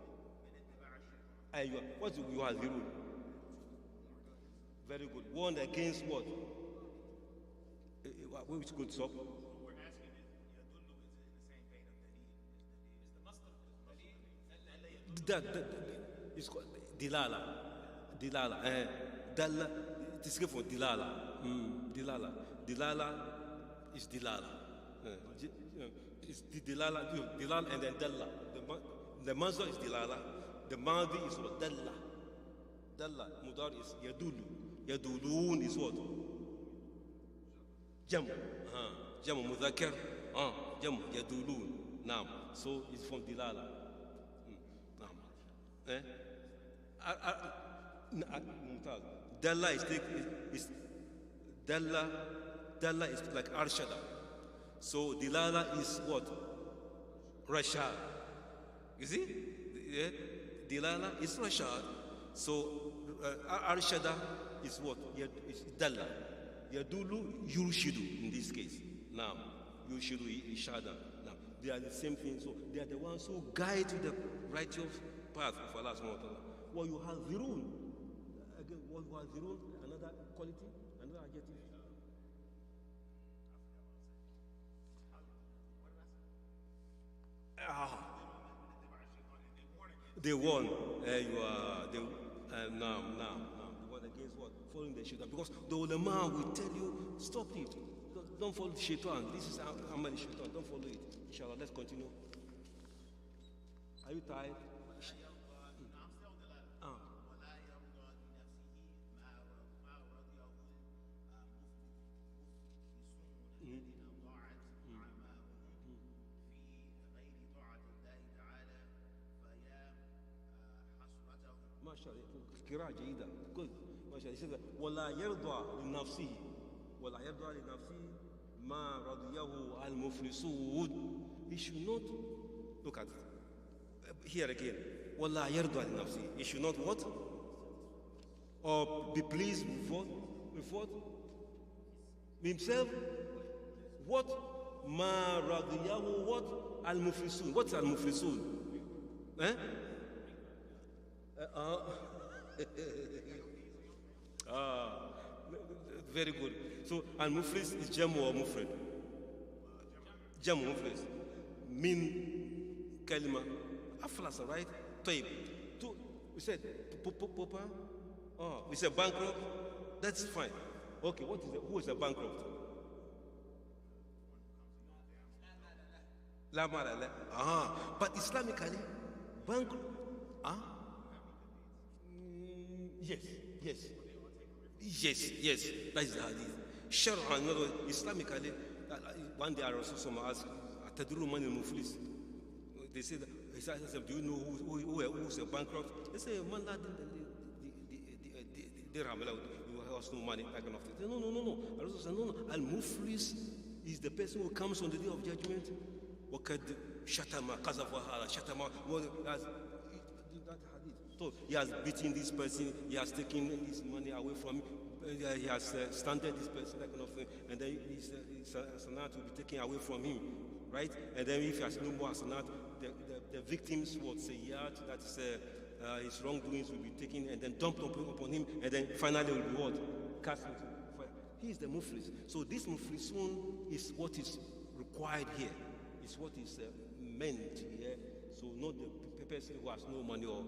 What's you are zero? Very good. One against what? Which good stop? What we're asking is, Yadullu is in the same vein of Dalil. It's called Dilala. Dilala. Dalla. It's from Dilala. Dilala. Dilala is Dilala. It's Dilala. Dilala and then Dalla. The Mazda is Dilala. The Madi is what? Dalla. Dalla. Mudar is Yadulu. Yadulun is what? Jamu. Jamu Mudhakar. Jamu Yadulun. Naam. So it's from Dilala. Mumtaz. Dalla is Dalla is like Arshada. So Dilala is what? Rashad. You see? Yeah? Dilala is Rashad. So Arshada is what? Is Dalla. Yadulu, Yurshidu in this case. Now, Yurshidu, Ishada. Now, they are the same thing. So they are the ones who guide to the righteous path of Allah subhanahu wa ta'ala. What you have zirun. Again, what you have zirun, another quality, another adjective. They won. You are now. The one against what? Following the shaitan. Because the ulama will tell you, stop it. Don't follow the shaitan. This is how many shaitan. Don't follow it. Inshallah, let's continue. Are you tired? ما شاء الله قراءة جيدة good ما شاء الله ولا يرضى لنفسه ولا يرضى لنفسه ما رضيه المفلسون. He should not look at it here again. ولا يرضى لنفسه. He should not what? Or be pleased with what? Himself. What? ما رضيه what? المفلسون. What's المفلسون? Very good. So, al-muflis is jamu or mufrid? Jamu muflis. Min kalima. Aflasa, right? Taib. We said, popa. We said bankrupt. That's fine. Okay, who is a bankrupt? La mala. But Islamically, bankrupt. Yes. That is the hadith. Shar'an, Islamically, one day Rasul asked, "Atadru man al-muflis?" They said, "Do you know who's a bankrupt?" They say, "Man, the dirham, who has no money, that kind of thing." No. Rasul said, "No. Al-muflis is the person who comes on the day of judgment. Wakad shatama, qazafaha, shatama." So he has beaten this person, he has taken his money away from him, he has stunted this person, that kind of thing, and then his sanat will be taken away from him, right? And then if he has no more sanat, the victim's what sayyat, that's his wrongdoings will be taken and then dumped upon him, and then finally will be what? Cast into fire. He is the muflis. So this muflisun is what is required here. It's what is meant here. So not the person who has no money or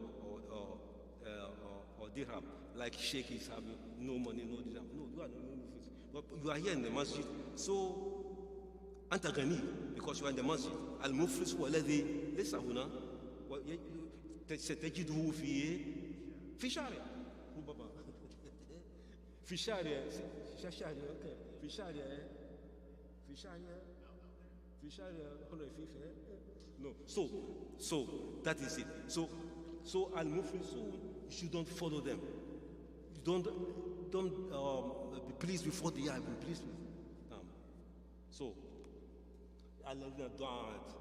dirham, like Sheikh is having no money, no dirham. No, you are no muflis. But you are here in the masjid, so أنت غني because you are in the masjid. المفلس هو الذي ليس هنا ستجده في شارع ربما في شارع هنا no. So that is it. So al-muflisun, you shouldn't follow them. You don't be pleased with what they are. Be pleased with them. So alladhina da'at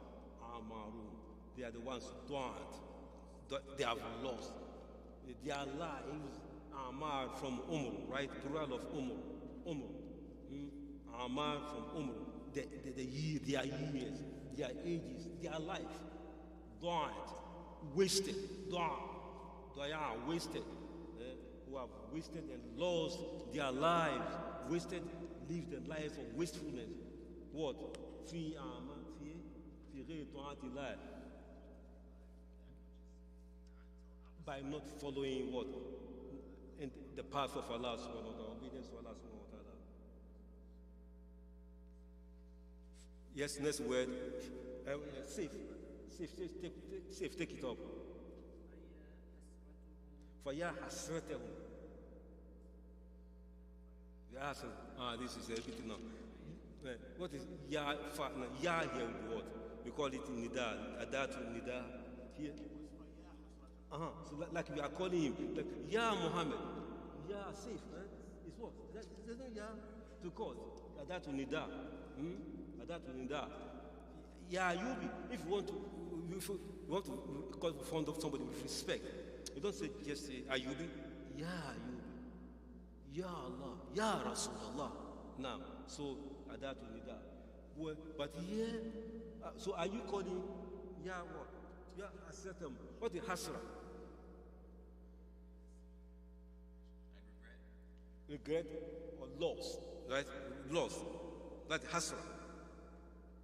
amaru, they are the ones da'at. They have lost. Their lives amar from umr, right? Plural of umr. Amar from umr. Their years, their ages, their life, da'at, wasted, Daya, wasted. Who have wasted and lost their lives. Wasted, live the life of wastefulness. What? Fi ghayri ta'atillah. By not following what? In the path of Allah subhanahu wa ta'ala, obedience to Allah subhanahu wa ta'ala. Yes, next word. Safe, take it up. فَيَا حَسْرَتَهُ. This is a bit now. What is ya? Ya here with what? We call it nida, adatul nida here. So like we are calling him, like Ya Muhammad, Ya Saif. It's what? There's no Ya to call. Adatul nida, adatul nida. Ya Ayubi. If you want to call the front of somebody with respect, you don't just say Ayubi. Ya Ayubi, Ya Allah, Ya Rasulullah. Now, so adatul nida. Well, but here, so are you calling Ya what? Ya Hasratam. What is Hasra? Regret or loss, right? Loss. That's Hasra.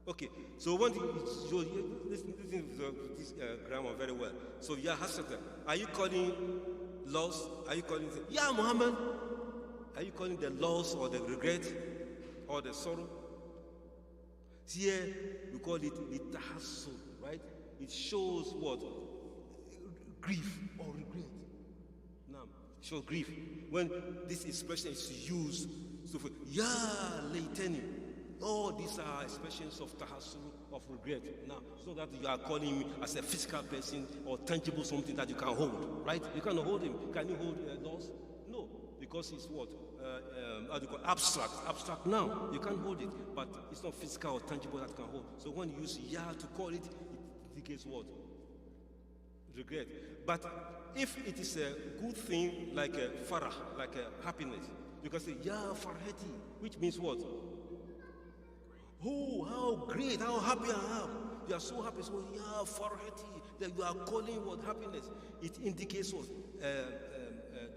Okay, so when you listen to this grammar very well. So Ya Hasrata. Are you calling loss? Are you calling Ya Muhammad? Are you calling the loss or the regret or the sorrow? Here we call it tahassul, right? It shows what? Grief or regret. Now, shows grief. When this expression is used, so for Ya laytani, all these are expressions of tahassul, of regret. Now, so that you are calling me as a physical person or tangible something that you can hold, right? You cannot hold him. Can you hold loss? No, because it's what? How do you call it? Abstract. Abstract now. You can't hold it, but it's not physical or tangible that can hold. So when you use Ya to call it, it indicates what? Regret. But if it is a good thing, like a farah, like a happiness, you can say Ya farhati, which means what? Oh, how great, how happy I am. You are so happy. So Ya farhati, that you are calling what? Happiness. It indicates what?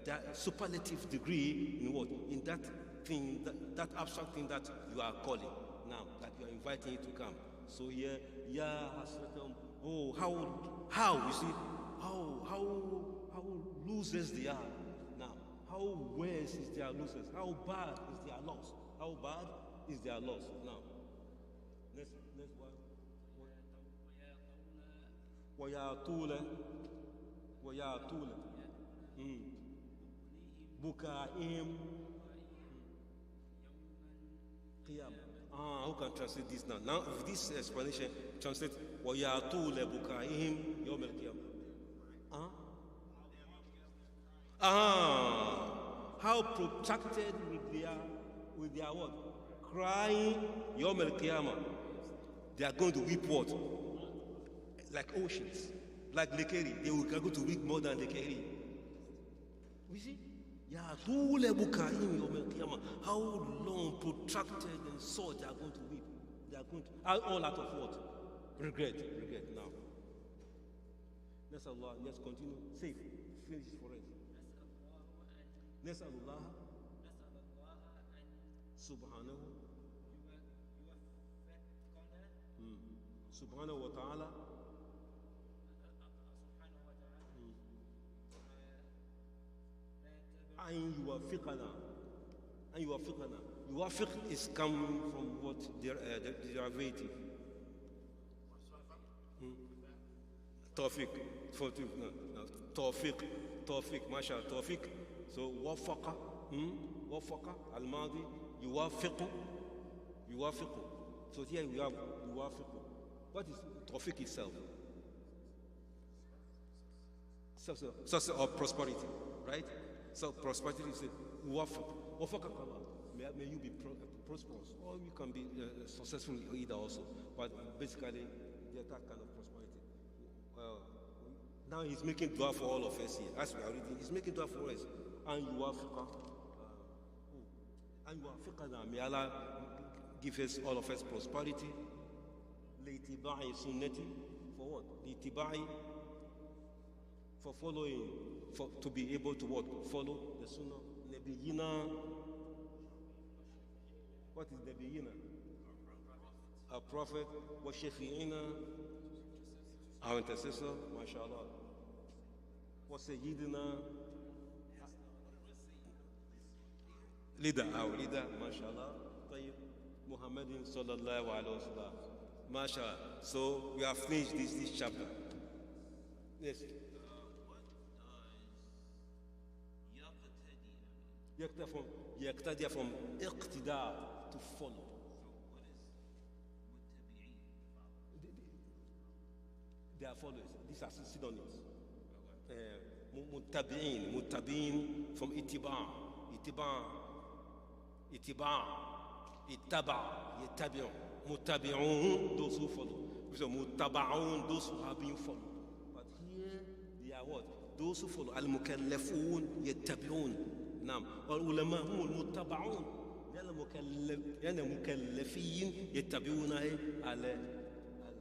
That superlative degree in what? In that thing, that abstract thing that you are calling now, that you are inviting it to come. So here, Ya Hasratam. Oh, how you see, how losers they are now. How worse is their losers? How bad is their loss? How bad is their loss now? Next one. وَيَعْطُولَ بُكَائِهِمْ قِيَامًا. Who can translate this now? Now, with this explanation, translate وَيَعْطُولَ بُكَائِهِمْ يَوْمَ الْقِيَامَةِ. How protracted with their what? Crying يوم القيامة. They are going to weep what? Like oceans, like Lake Erie. They are going to weep more than Lake Erie. We see? How long, protracted, and so they are going to weep. They are going to, all out of what? Regret now. Let's Allah, let's continue. Safe. Finish for us. نسأل الله سبحانه سبحانه وتعالى أن يوفقنا. يوفق is coming from what? The derivative. توفيق masha توفيق. So وفق الماضي يوافق. So here we have يوافق. What is توفيق itself? Source of prosperity, right? So prosperity is وفق Allah. May you be prosperous, or you can be successful either also. But basically, that kind of prosperity. Now he's making dua for all of us here. As we are reading, he's making dua for us. And may Allah give us all of us prosperity. لِاتِبَاعِ sunnati. For what? لِاتِبَاعِ for following, to be able to what? Follow the Sunnah. Nabiyina. What is Nabiyina? A prophet. Wa Shafi'ina. Our intercessor. MashaAllah. Wa Sayyidina. Leader. Our leader. MashaAllah. Tayyib. Muhammadin sallallahu alayhi wa sallam. MashaAllah. So we have finished this chapter. Yes. يقتدي from اقتداء, to follow. They are followers. These are synonyms. متبعين from اتباع, اتبع, يتبع. متبعون, those who follow. So متبعون, those who have been followed. But here they are what? Those who follow. المكلفون يتبعون. نعم. والعلماء هم المتبعون. يعني مكلفين يتبعون على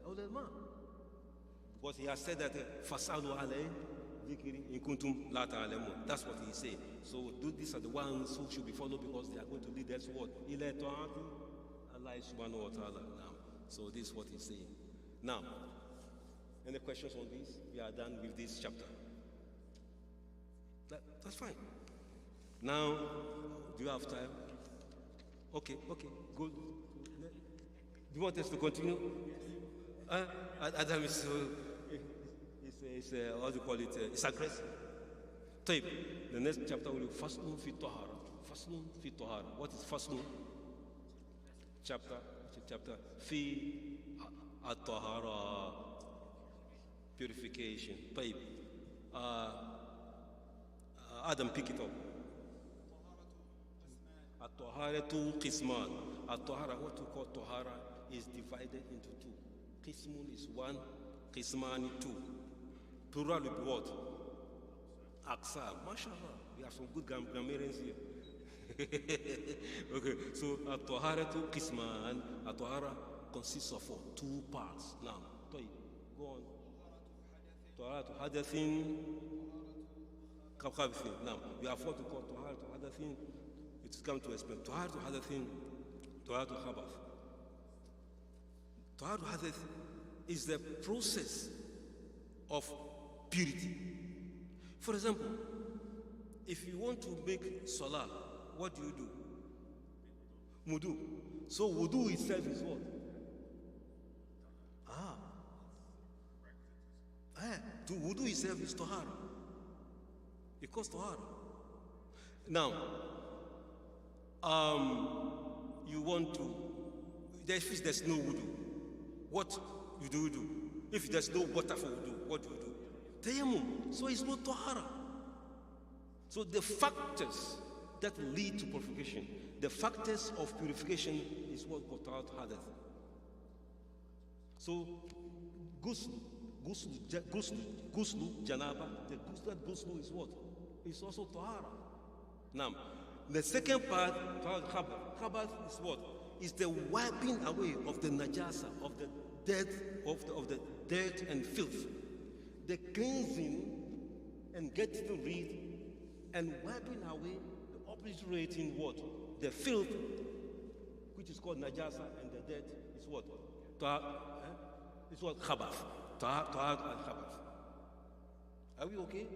العلماء. Because he has said that فَاسْأَلُوا عَلَيْهِ ذِكْرِ إِن كُنتُمْ لَا تَعْلَمُونَ. That's what he said. So these are the ones who should be followed, because they are going to lead us what? إِلَى طَاعَةِ اللَّهِ سُبْحَانَهُ وَتَعَالَى. Now, so this is what he's saying. Now, any questions on this? We are done with this chapter. That's fine. Now, do you have time? Okay, good. Do you want us to continue? Adam is what do you call it? It's aggressive. Taib. The next chapter will be Faslun fi Tahara. Faslun fi Tahara. What is Faslun? Chapter fi at-Tahara. Purification. Taib. Adam, pick it up. At-Taharatu qisman. At-Tahara, what we call Tahara, is divided into two. Qismun is one, qismani two. Plural will be what? Aksar. MashaAllah. We have some good grammarians here. Okay, so at-Taharatu qisman. At-Tahara consists of what? Two parts. Now, go on. Taharatu hadathin. Now, we have what we call Taharatu hadathin. It's come to explain. Taharatu hadathin, Taharatu khabath. Taharatu hadath is the process of purity. For example, if you want to make salah, what do? Wudu. So wudu itself is what? To wudu itself is tahara. It calls tahara. Now, you want to, if there's no wudu, what you do? If there's no water for wudu, what do you do? Tayammum. So it's not tahara. So the factors that lead to purification, the factors of purification is what called hadath. So ghusl, janaba, that ghusl is what? It's also tahara. Now, the second part, khabath is what? Is the wiping away of the najasa, of the dirt and filth. The cleansing and getting rid and wiping away the obliterating what? The filth, which is called najasa, and the dirt is what? It's what? Khabath. Tahar and khabath. Are we okay?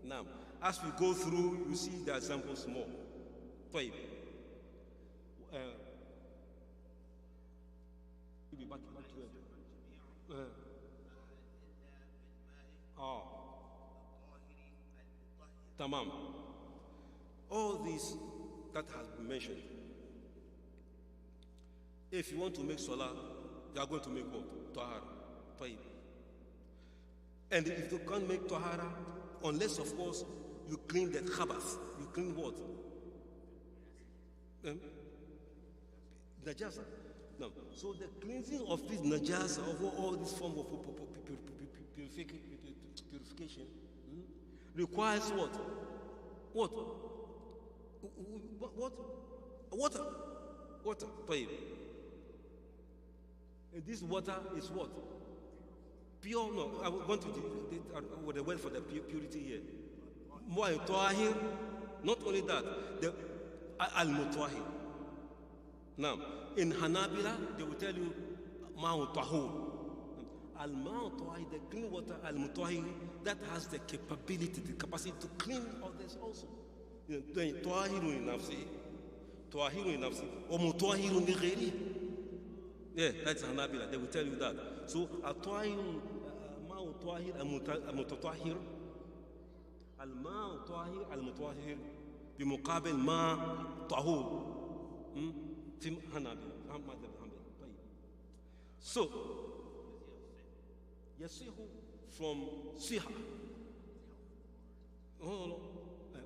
Now, as we go through, you see the examples more. Taib. We'll be back to it. Tamam. All these that has been mentioned. If you want to make salah, you are going to make what? Tahara. Taib. And if you can't make tahara, unless of course you clean the khabath, you clean what? Najasa. No. So the cleansing of this najasa, of all this form of purification, requires what? What? Water. And this water is what? Pure, no, I want to with the word for the purity here. Mu'ay tahir, not only that, the al-mutahir. Now, in Hanabila, they will tell you ma'u tahur. Al-ma'u tahir, the clean water, al-mutahir, that has the capability, the capacity to clean others also. Tahirun nafsi, tahirun nafsi, or mutahirun li ghayri. Yeah, that's Hanabila. They will tell you that. So, al-tahir, ma'u tahir, al-mutatahir, al-ma'u tahir, al-mutahir, بمقابل ما طهور في حنابلة. So, yasihu from siha. Oh, no.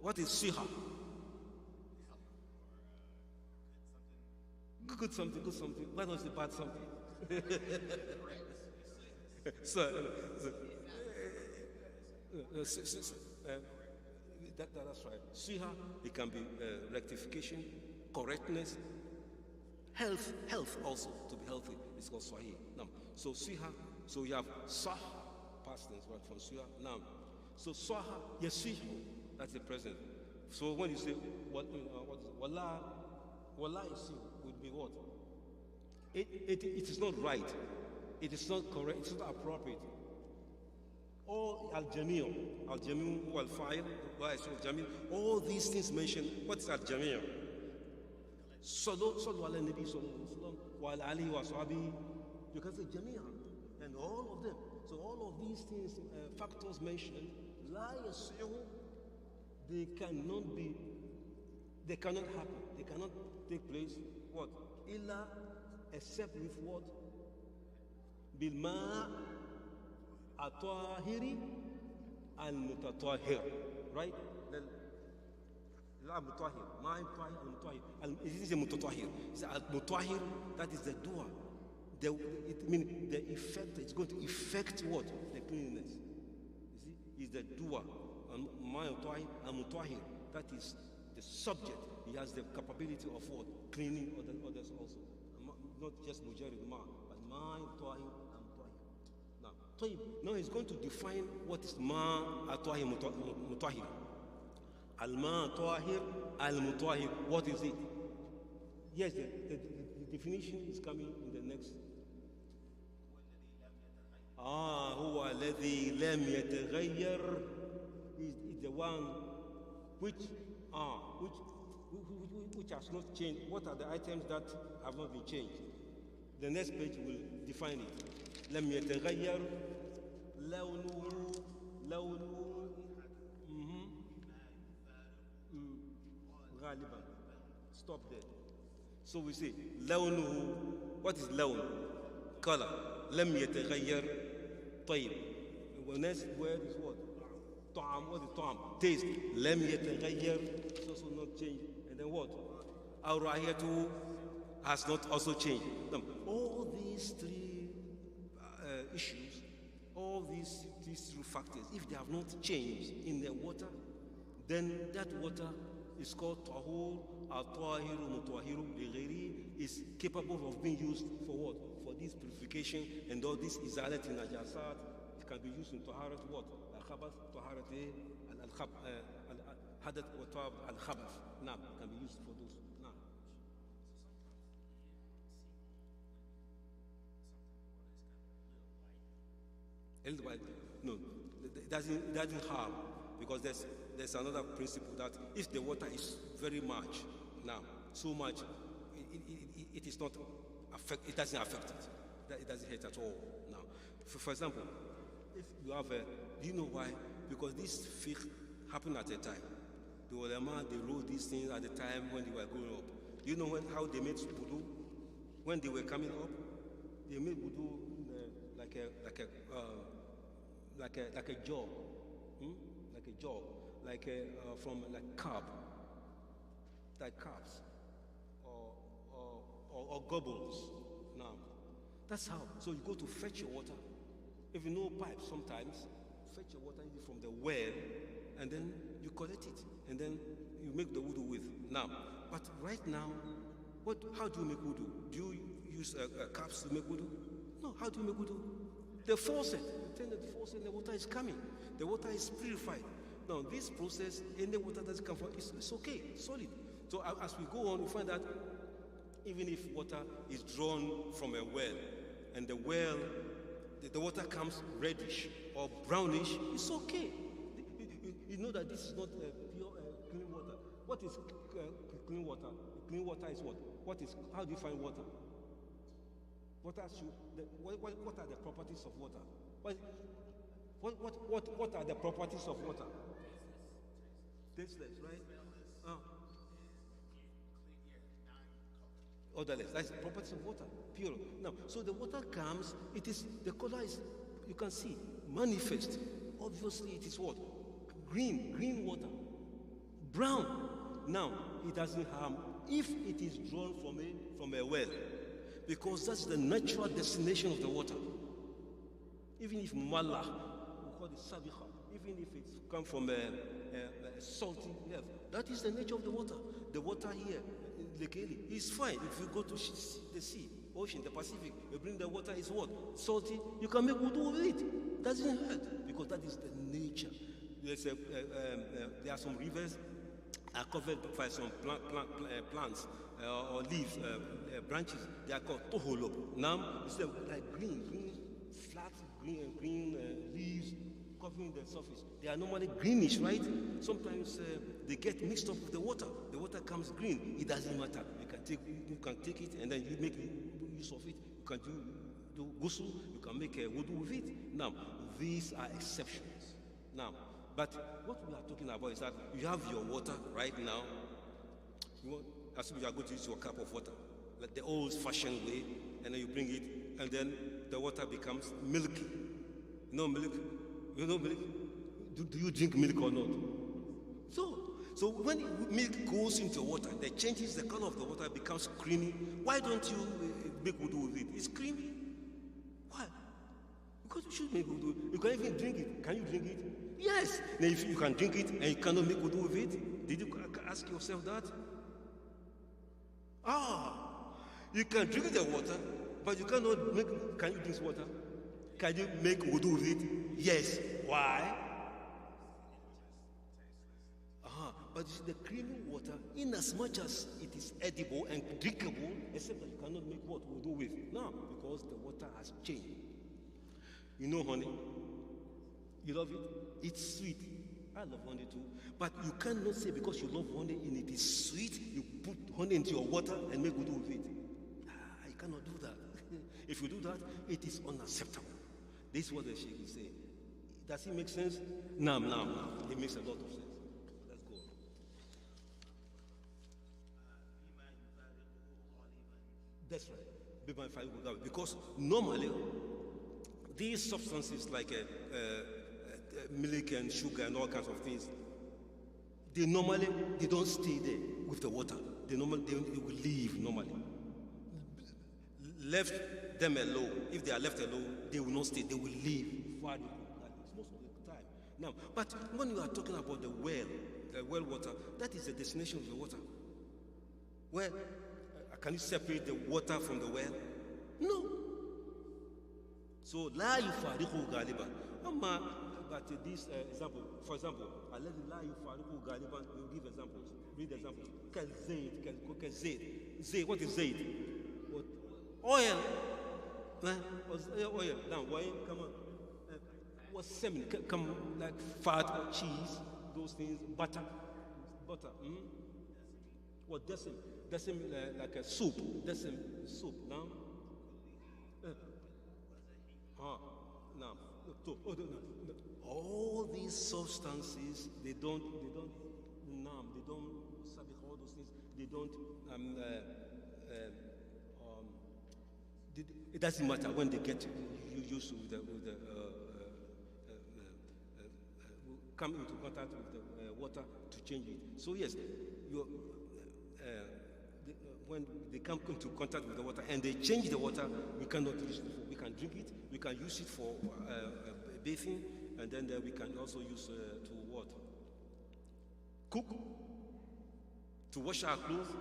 What is siha? Good something, good something. What was the bad something? That's right. Siha, it can be rectification, correctness, health also, to be healthy. It's called sahih. Now, so siha, so you have sah, past tense, right, from siha. Now, so saha, yasihu, that's the present. So when you say, what is it? Wallah yasihu would be what? It is not right. It is not correct. It's not appropriate. All al-jamil, wal-fa'il, al-jamil, all these things mentioned. What is al-jamil? Sallu ala nabi sallallahu alaihi wasallam wa ala alihi wa sahbihi. You can say jami'an, and all of them. So all of these things, factors mentioned, la yasihu, they cannot happen. They cannot take place. What? Illa, except with what? Bilma atahiri al-mutatahir. Right? Al-mutahir. Ma al-mutahir. It is a mutatahir. It's al-mutahir, that is the dua. It means the effect, it's going to effect what? The cleanliness. You see? Is the dua. Ma al-mutahir. That is the subject. He has the capability of what? Cleaning others also. Not just mujarid ma, but ma al-mutahir. Now he's going to define what is ma atahir mutahir. Al-ma tahir, al-mutahir. What is it? Yes, the definition is coming in the next. Huwa alladhi lam yataghayyar is the one which has not changed. What are the items that have not been changed? The next page will define it. لم يتغير لونه غالبا. Stop there. So we say لونه. What is لون? Color. لم يتغير. طيب. The next word is what? طعم. What is طعم? Taste. لم يتغير. It's also not changed. And then what? أرائيته has not also changed. All these three issues, all these three factors, if they have not changed in the water, then that water is called tahur, al-tahiru, mutahiru, bighayri, is capable of being used for what? For this purification and all this izalat in najasat. It can be used in taharat what? Al-khabath, taharat al-hadath wa tab al-khabath. Now, can be used for those. Now. No, it doesn't harm, because there's another principle that if the water is very much now, so much, it is not affect. It doesn't affect it. It doesn't hurt at all. Now, for example, if you have do you know why? Because this fiqh happened at a time. The ulama, they wrote these things at the time when they were growing up. Do you know how they made wudu? When they were coming up, they made wudu like a jog, from like carb, like carbs, or gobbles. Now, that's how. So you go to fetch your water. If you know pipes, sometimes fetch your water from the well, and then you collect it, and then you make the wudu with. Now, but right now, how do you make wudu? Do you use cups to make wudu? No. How do you make wudu? The faucet, you turn the faucet and the water is coming. The water is purified. Now, this process, any water that comes from, it's okay, solid. So as we go on, we find that even if water is drawn from a well, and the well, the water comes reddish or brownish, it's okay. You know that this is not pure clean water. What is clean water? Clean water is what? How do you find water? What are the properties of water? What are the properties of water? Tasteless, right? Odorless. That's the properties of water. Pure. Now, so the water comes, the color is, you can see, manifest. Obviously, it is what? Green water. Brown. Now, it doesn't harm if it is drawn from a well, because that's the natural destination of the water. Even if Mala, we call it Sabiha, even if it's come from a salty earth, that is the nature of the water. The water here, Lekeli, is fine. If you go to the sea, ocean, the Pacific, you bring the water, is what? Salty, you can make wudu with it. Doesn't hurt, because that is the nature. There are some rivers are covered by some plants or leaves, branches. They are called toholo. Now, it's like green, flat green leaves covering the surface. They are normally greenish, right? Sometimes they get mixed up with the water. The water comes green. It doesn't matter. You can take it and then you make use of it. You can do ghusl. You can make a wudu with it. Now, these are exceptions. Now, but what we are talking about is that you have your water right now. As if you are going to use your cup of water, like the old-fashioned way, and then you bring it, and then the water becomes milky. You know milk? You know milk? Do you drink milk or not? So when milk goes into water, it changes the color of the water, becomes creamy. Why don't you make wudu with it? It's creamy. Why? Because you should make wudu. You can even drink it. Can you drink it? Yes. Now if you can drink it and you cannot make wudu with it, did you ask yourself that? You can drink the water, but you cannot make. Can you drink water? Can you make wudu with it? Yes. Why? But the creamy water, in as much as it is edible and drinkable, except that you cannot make what wudu with. No, because the water has changed. You know honey? You love it? It's sweet. I love honey too. But you cannot say because you love honey and it is sweet, you put honey into your water and make wudu with it. You cannot do that. If you do that, it is unacceptable. This is what the Sheikh is saying. Does it make sense? No. It makes a lot of sense. Let's go. That's right. Because normally, these substances like milk and sugar and all kinds of things, they don't stay there with the water. They will leave normally. Left them alone. If they are left alone, they will not stay. They will leave. Most of the time. Now, but when you are talking about the well water, that is the destination of the water. Where can you separate the water from the well? No. So la yufariqu ghaliban. But this example, for example, alladhi la yufariqu ghaliban, you give examples. Read examples. Zayd. What is Zayd? What? Oil. Oil. Now, why? Come on. What's semen? Come like fat, cheese, those things. Butter. What decim? Decim like a soup. Decim soup. Now. Now. All these substances, they don't numb, they don't sabih, all those things, they don't it doesn't matter when they get used to come into contact with the water to change it. So yes, when they come into contact with the water and they change the water, we cannot use it. We can drink it, we can use it for bathing, and then we can also use to what? Cook, to wash our clothes,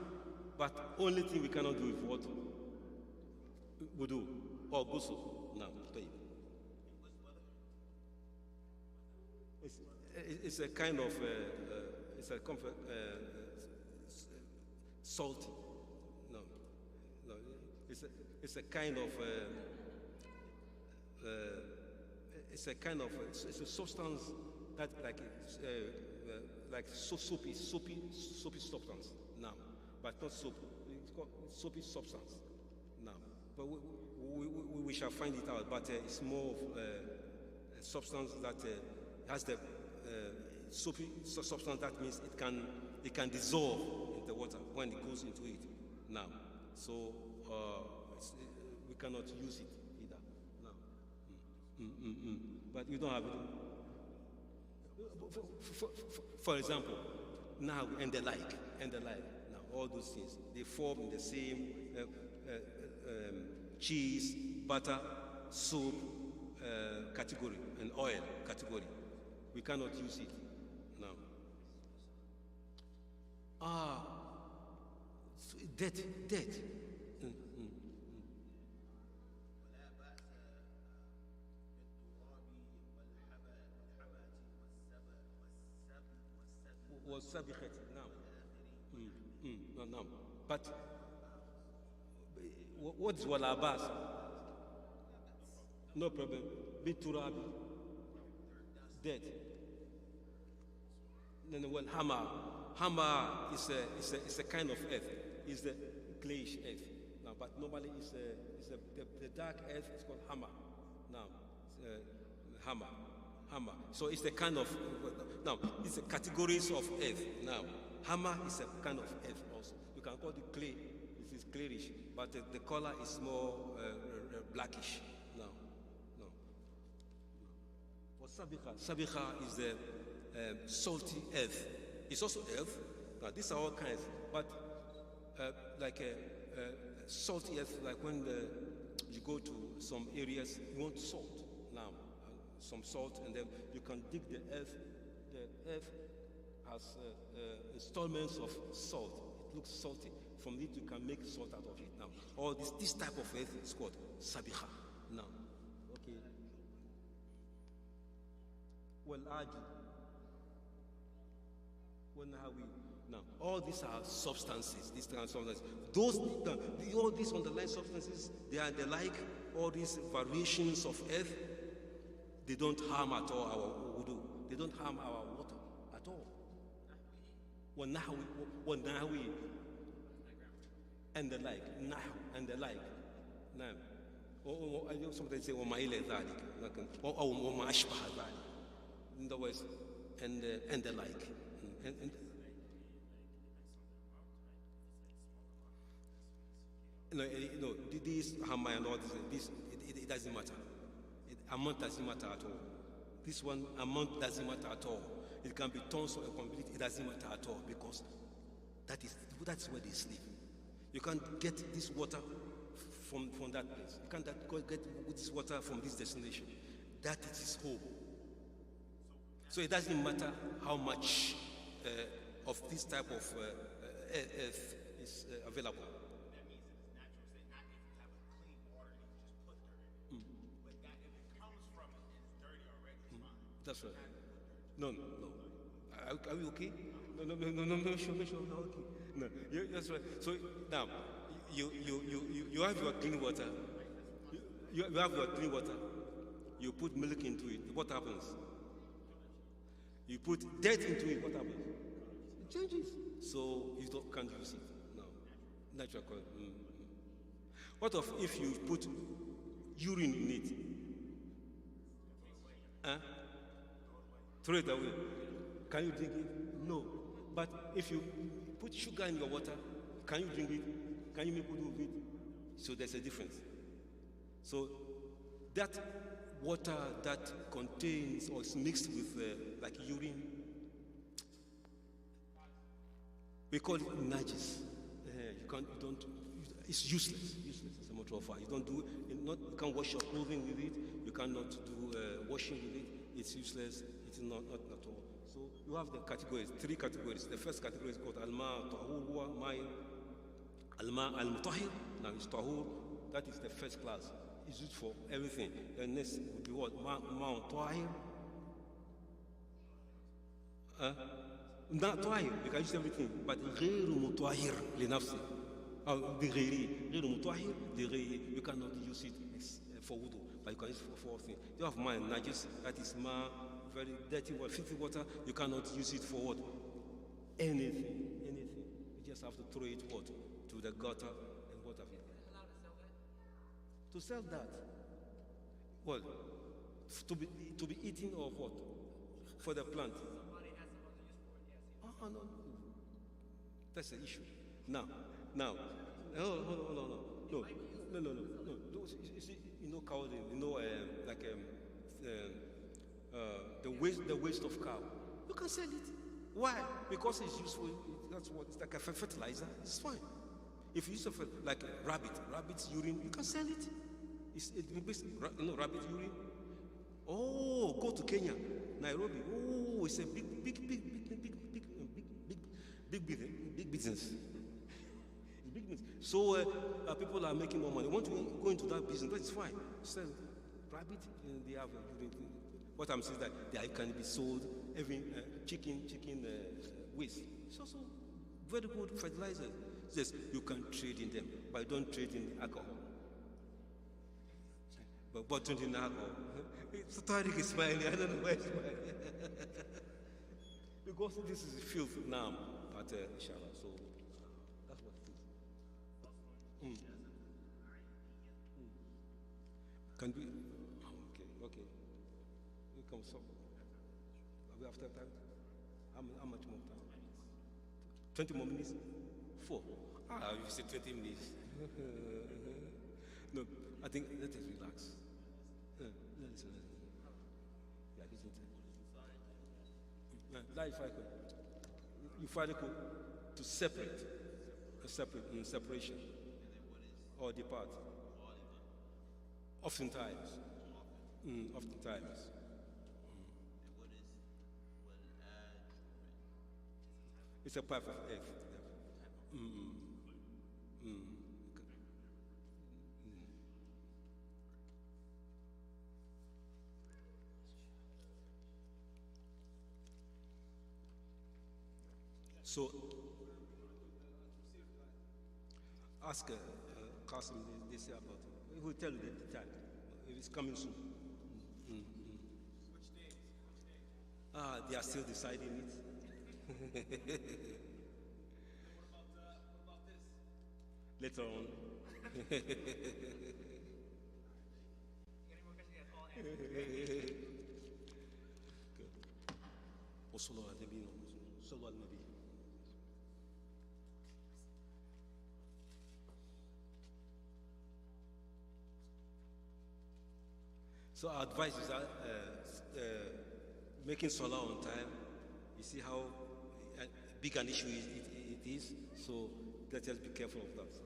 but only thing we cannot do with what? Wudu or ghusl. Now, It's a kind of salty. No, no. It's a kind of it's a substance that like soapy substance now, but not soap. It's called soapy substance now. But we shall find it out. But it's more of a substance that has the soapy substance. That means it can dissolve in the water when it goes into it now. So we cannot use it either now. But you don't have it. For example, now and the like. Now all those things they form in the same cheese, butter, soap category and oil category. We cannot use it now. Debt. والسابقة نعم. But what is walabas? No problem. Biturabi. Dead. Then hammer is a kind of earth. It's the clayish earth. Now, but normally it's the dark earth is called hammer. Now, hammer. So it's the kind of now it's the categories of earth. Now, hammer is a kind of earth also. You can call it clay. It is clayish, but the color is more blackish. Now, no. Sabiqa is the salty earth. It's also earth. Now these are all kinds, but like salty earth, like when you go to some areas, you want salt now, some salt, and then you can dig the earth. The earth has installments of salt. It looks salty. From it, you can make salt out of it. Now, all this type of earth is called sabiqa. Now, okay. Well, now, all these are substances. These are substances. All these underlying substances, they are the like. All these variations of earth, they don't harm at all our wudu. They don't harm our water at all. Wanahawi, and the like. And the like. Now, or sometimes say, in the West, and the like. No, this hammer and all this, it doesn't matter. Amount doesn't matter at all. This one, amount doesn't matter at all. It can be tons or complete, it doesn't matter at all, because that's where they sleep. You can't get this water from that place. You can't get this water from this destination. That is his home. So it doesn't matter how much of this type of earth is available. That means it is natural. Say not if you have a clean water and you just put dirt in. But that if it comes from it and it's dirty already, it's fine. That's right. No. Are we okay? No, sure, okay. No, that's right. So now, you have your clean water. You have your clean water. You put milk into it. What happens? You put dirt into it. What happens? It changes. So you can't use it. No, natural. What if you put urine in it? Throw it away. Can you drink it? No. But if you put sugar in your water, can you drink it? Can you make wudu with it? So there's a difference. So that water that contains or is mixed with like urine, we call it najis. It's useless as a matter of fact. You can't wash your clothing with it. You cannot do washing with it. It's useless. It's not at all. So you have the categories, 3 categories. The first category is called al-ma tahur, al-ma al-mutahhir. Now it's tahur. That is the first class. It's used for everything. The next would be what? Ma tahir. Not طاهر, you can use everything, but غير مطهر لنفسه. بغيره, غير مطهر لغيره. You cannot use it for wudu, but you can use it for things. You have mine, najis, that is very dirty water, filthy water. You cannot use it for what? Anything. You just have to throw it what? To the gutter and what have you. To sell that? Well, to be eaten or what? For the plant. Oh, no. That's the issue. Now. Hold on. No. You see, cowding, the waste of cow. You can sell it. Why? Because it's useful. That's what it's like a fertilizer. It's fine. If you use like rabbit's urine, you can sell it. Rabbit urine. Oh, go to Kenya, Nairobi. Oh, it's a big business. Big business. So people are making more money. Want to go into that business? That's fine. Sell rabbit, and they have urine. What I'm saying is that they can be sold. Even chicken waste. It's also very good fertilizer. Yes, you can trade in them, but don't trade in alcohol. But drinking alcohol. So Tariq is smiling. I don't know why he's smiling. Because this is filth now, but inshallah. So that's what it is. Can we? Okay. We come so. Are we after time? How much more time? 20 more minutes? 4. You said 20 minutes. No, I think let us relax. You find it to separate, separation, or depart. Oftentimes. It's a part of F. So, ask Qasim, they say about it. He will tell you the time. It's coming soon. Which days? They are still deciding it. What about this? Later on. Any more questions? Yes, all answered. وصلوا على النبي صلوا على النبي. So our advice is that making salah on time. You see how big an issue it is. So let us be careful of that.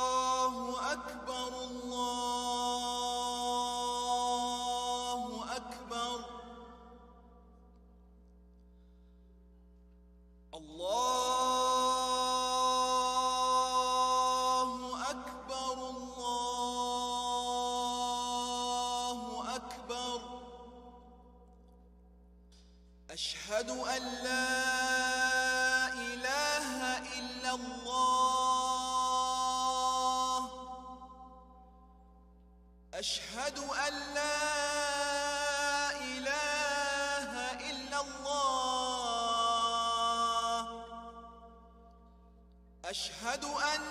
الله أكبر الله أكبر الله أكبر الله أكبر أشهد أن لا إله إلا الله أشهد أن لا إله إلا الله أشهد أن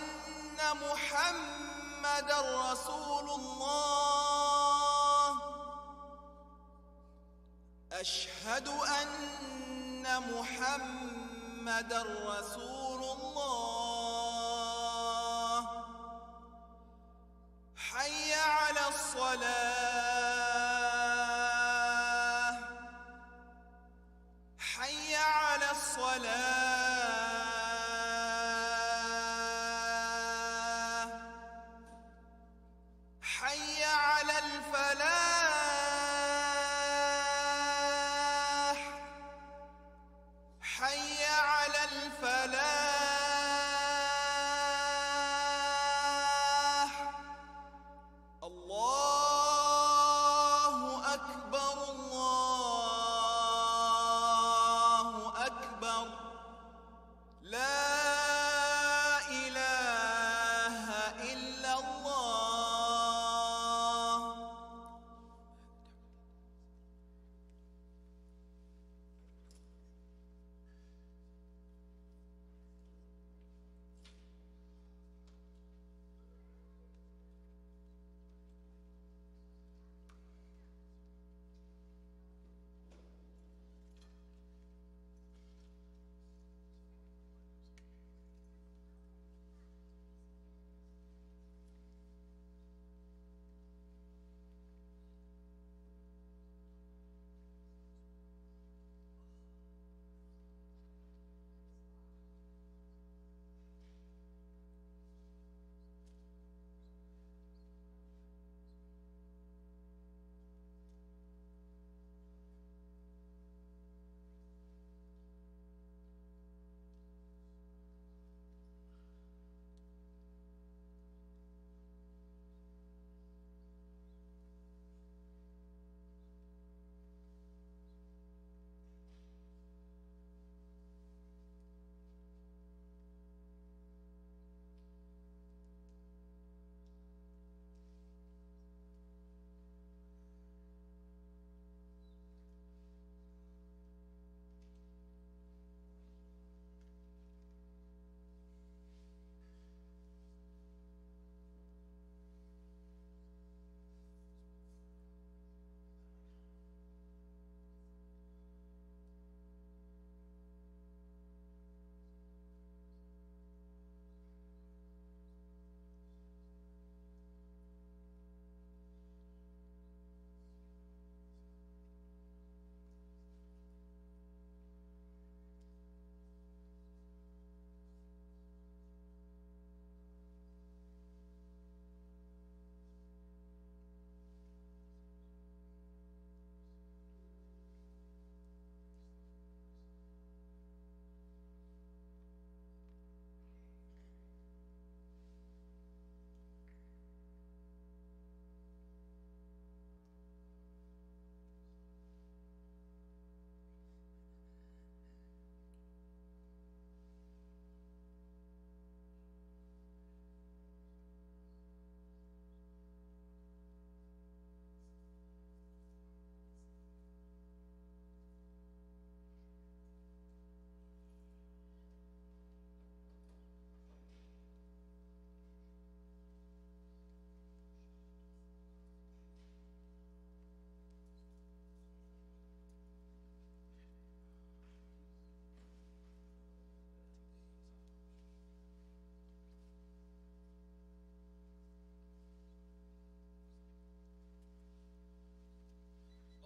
محمدًا رسول الله أشهد أن محمدًا رسول الله حي على الصلاة حي على الصلاة حي على الفلاح حي على الفلاح الله أكبر الله أكبر لا إله إلا الله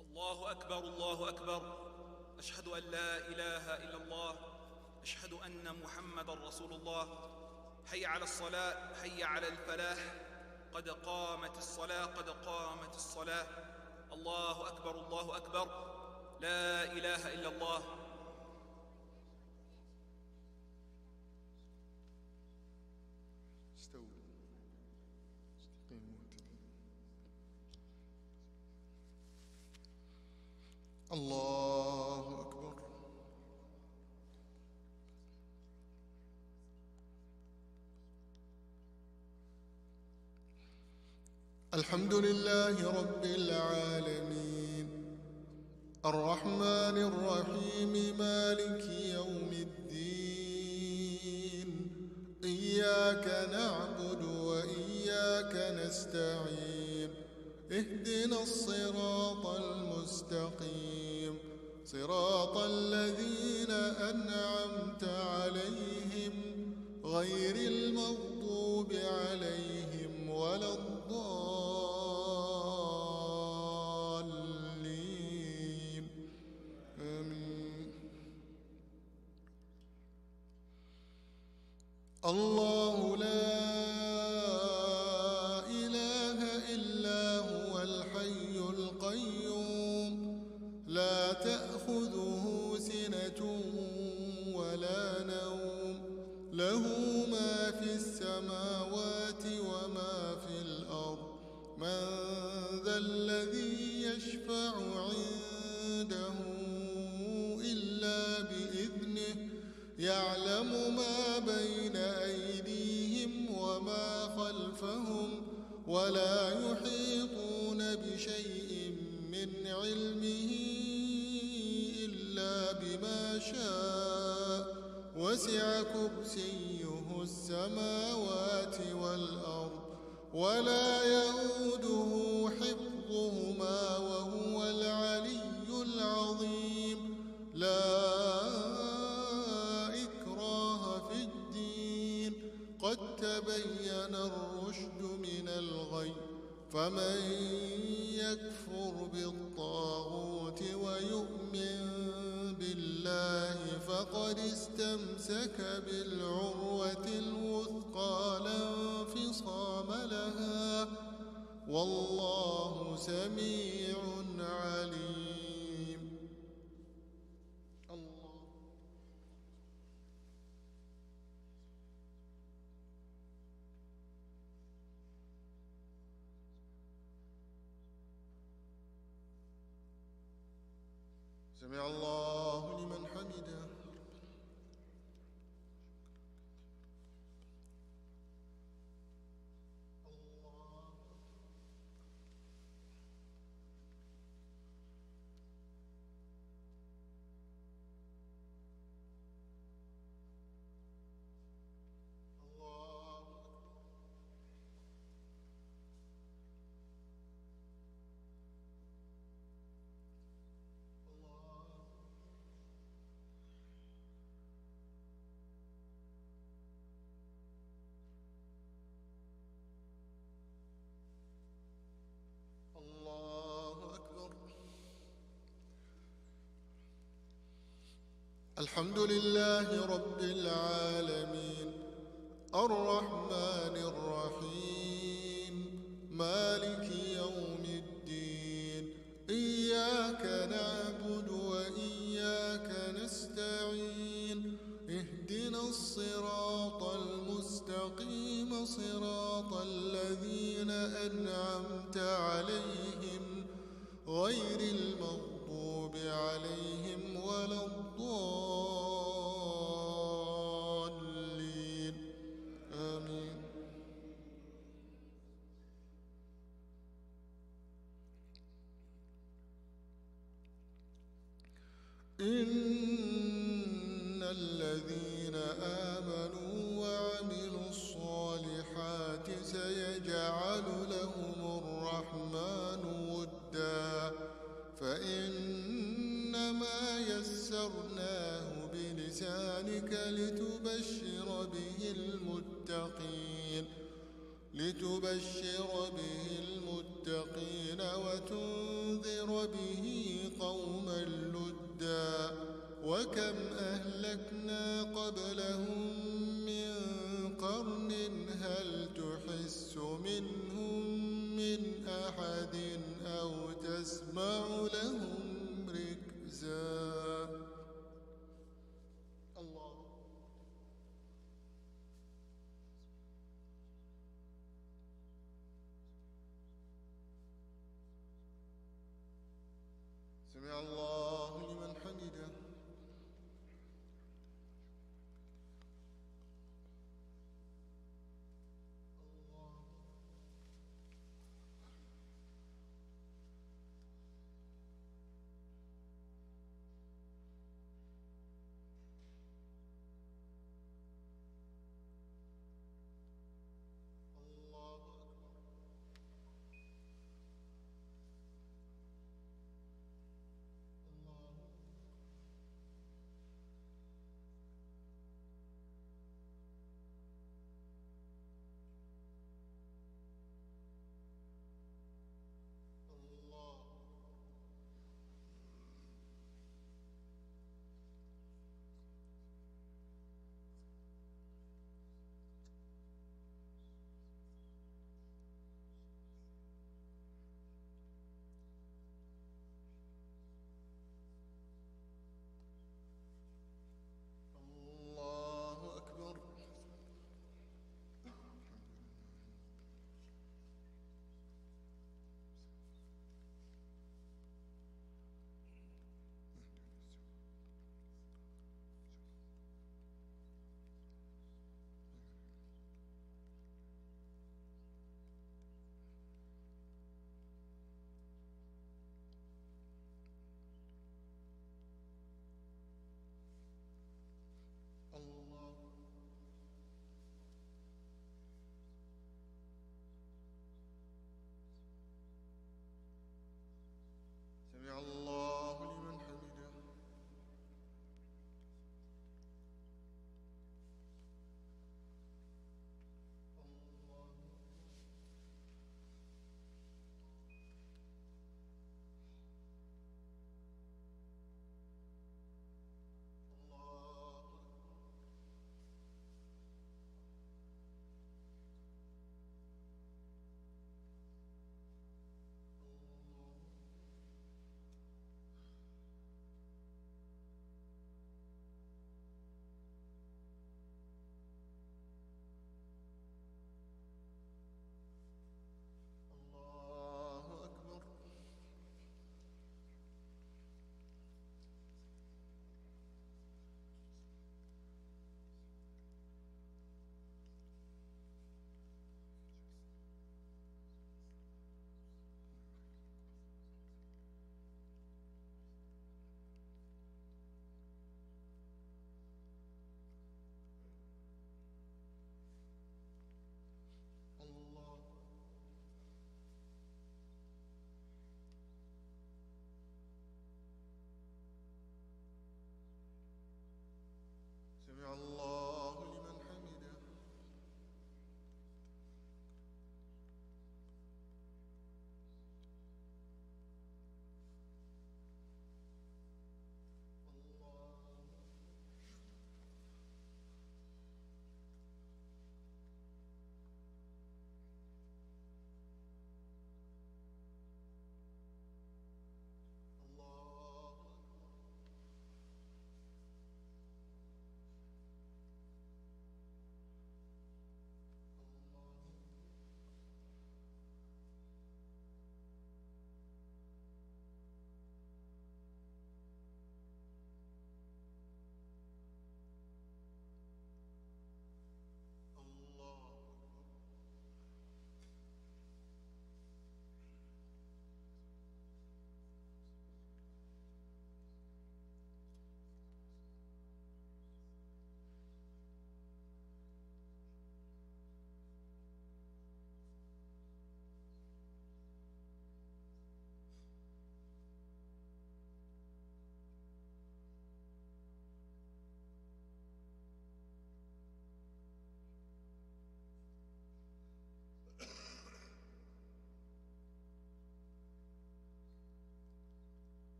الله أكبر الله أكبر أشهد أن لا إله إلا الله أشهد أن محمد رسول الله. حي على الصلاة، حي على الفلاح، قد قامت الصلاة، قد قامت الصلاة. الله أكبر، الله أكبر، لا إله إلا الله. استووا استقيموا الله أكبر. الحمد لله رب العالمين، الرحمن الرحيم، مالك يوم الدين. إياك نعبد وإياك نستعين، اهدنا الصراط المستقيم، صراط الذين أنعمت عليهم غير المغضوب عليهم ولا الضالين. آمين. الله لا إله إلا هو الحي القيوم، لا تأخذه سنة ولا نوم، له ما في السماوات وما في الأرض. من ذا الذي يشفع عنده إلا بإذنه، يعلم ما بين أيديهم وما خلفهم، ولا يحيطون بشيء من علمه إلا بما شاء. وسع كرسيه السماوات والأرض، ولا يئوده حفظهما وهو العلي العظيم. لا إكراه في الدين، قد تبين الرشد من الغي. فمن يكفر بالطاغوت ويؤمن بالله فقد استمسك بالعروة الوثقى لا انفصام لها، والله سميع عليم. الله سمع الله لمن حمده. الله أكبر. الحمد لله رب العالمين، الرحمن الرحيم، مالك يوم الدين. إياك نعبد وإياك نستعين، اهدنا الصراط المستقيم، صراط الذين أنعمت عليهم غير المغضوب عليهم ولا الضالين. آمين. إن الذين آمنوا وعملوا الصالحات سيجعل لهم الرحمن ودا، فإنما يسرناه بلسانك لتبشر به المتقين وتنذر به قوما لدا. وكم أهلكنا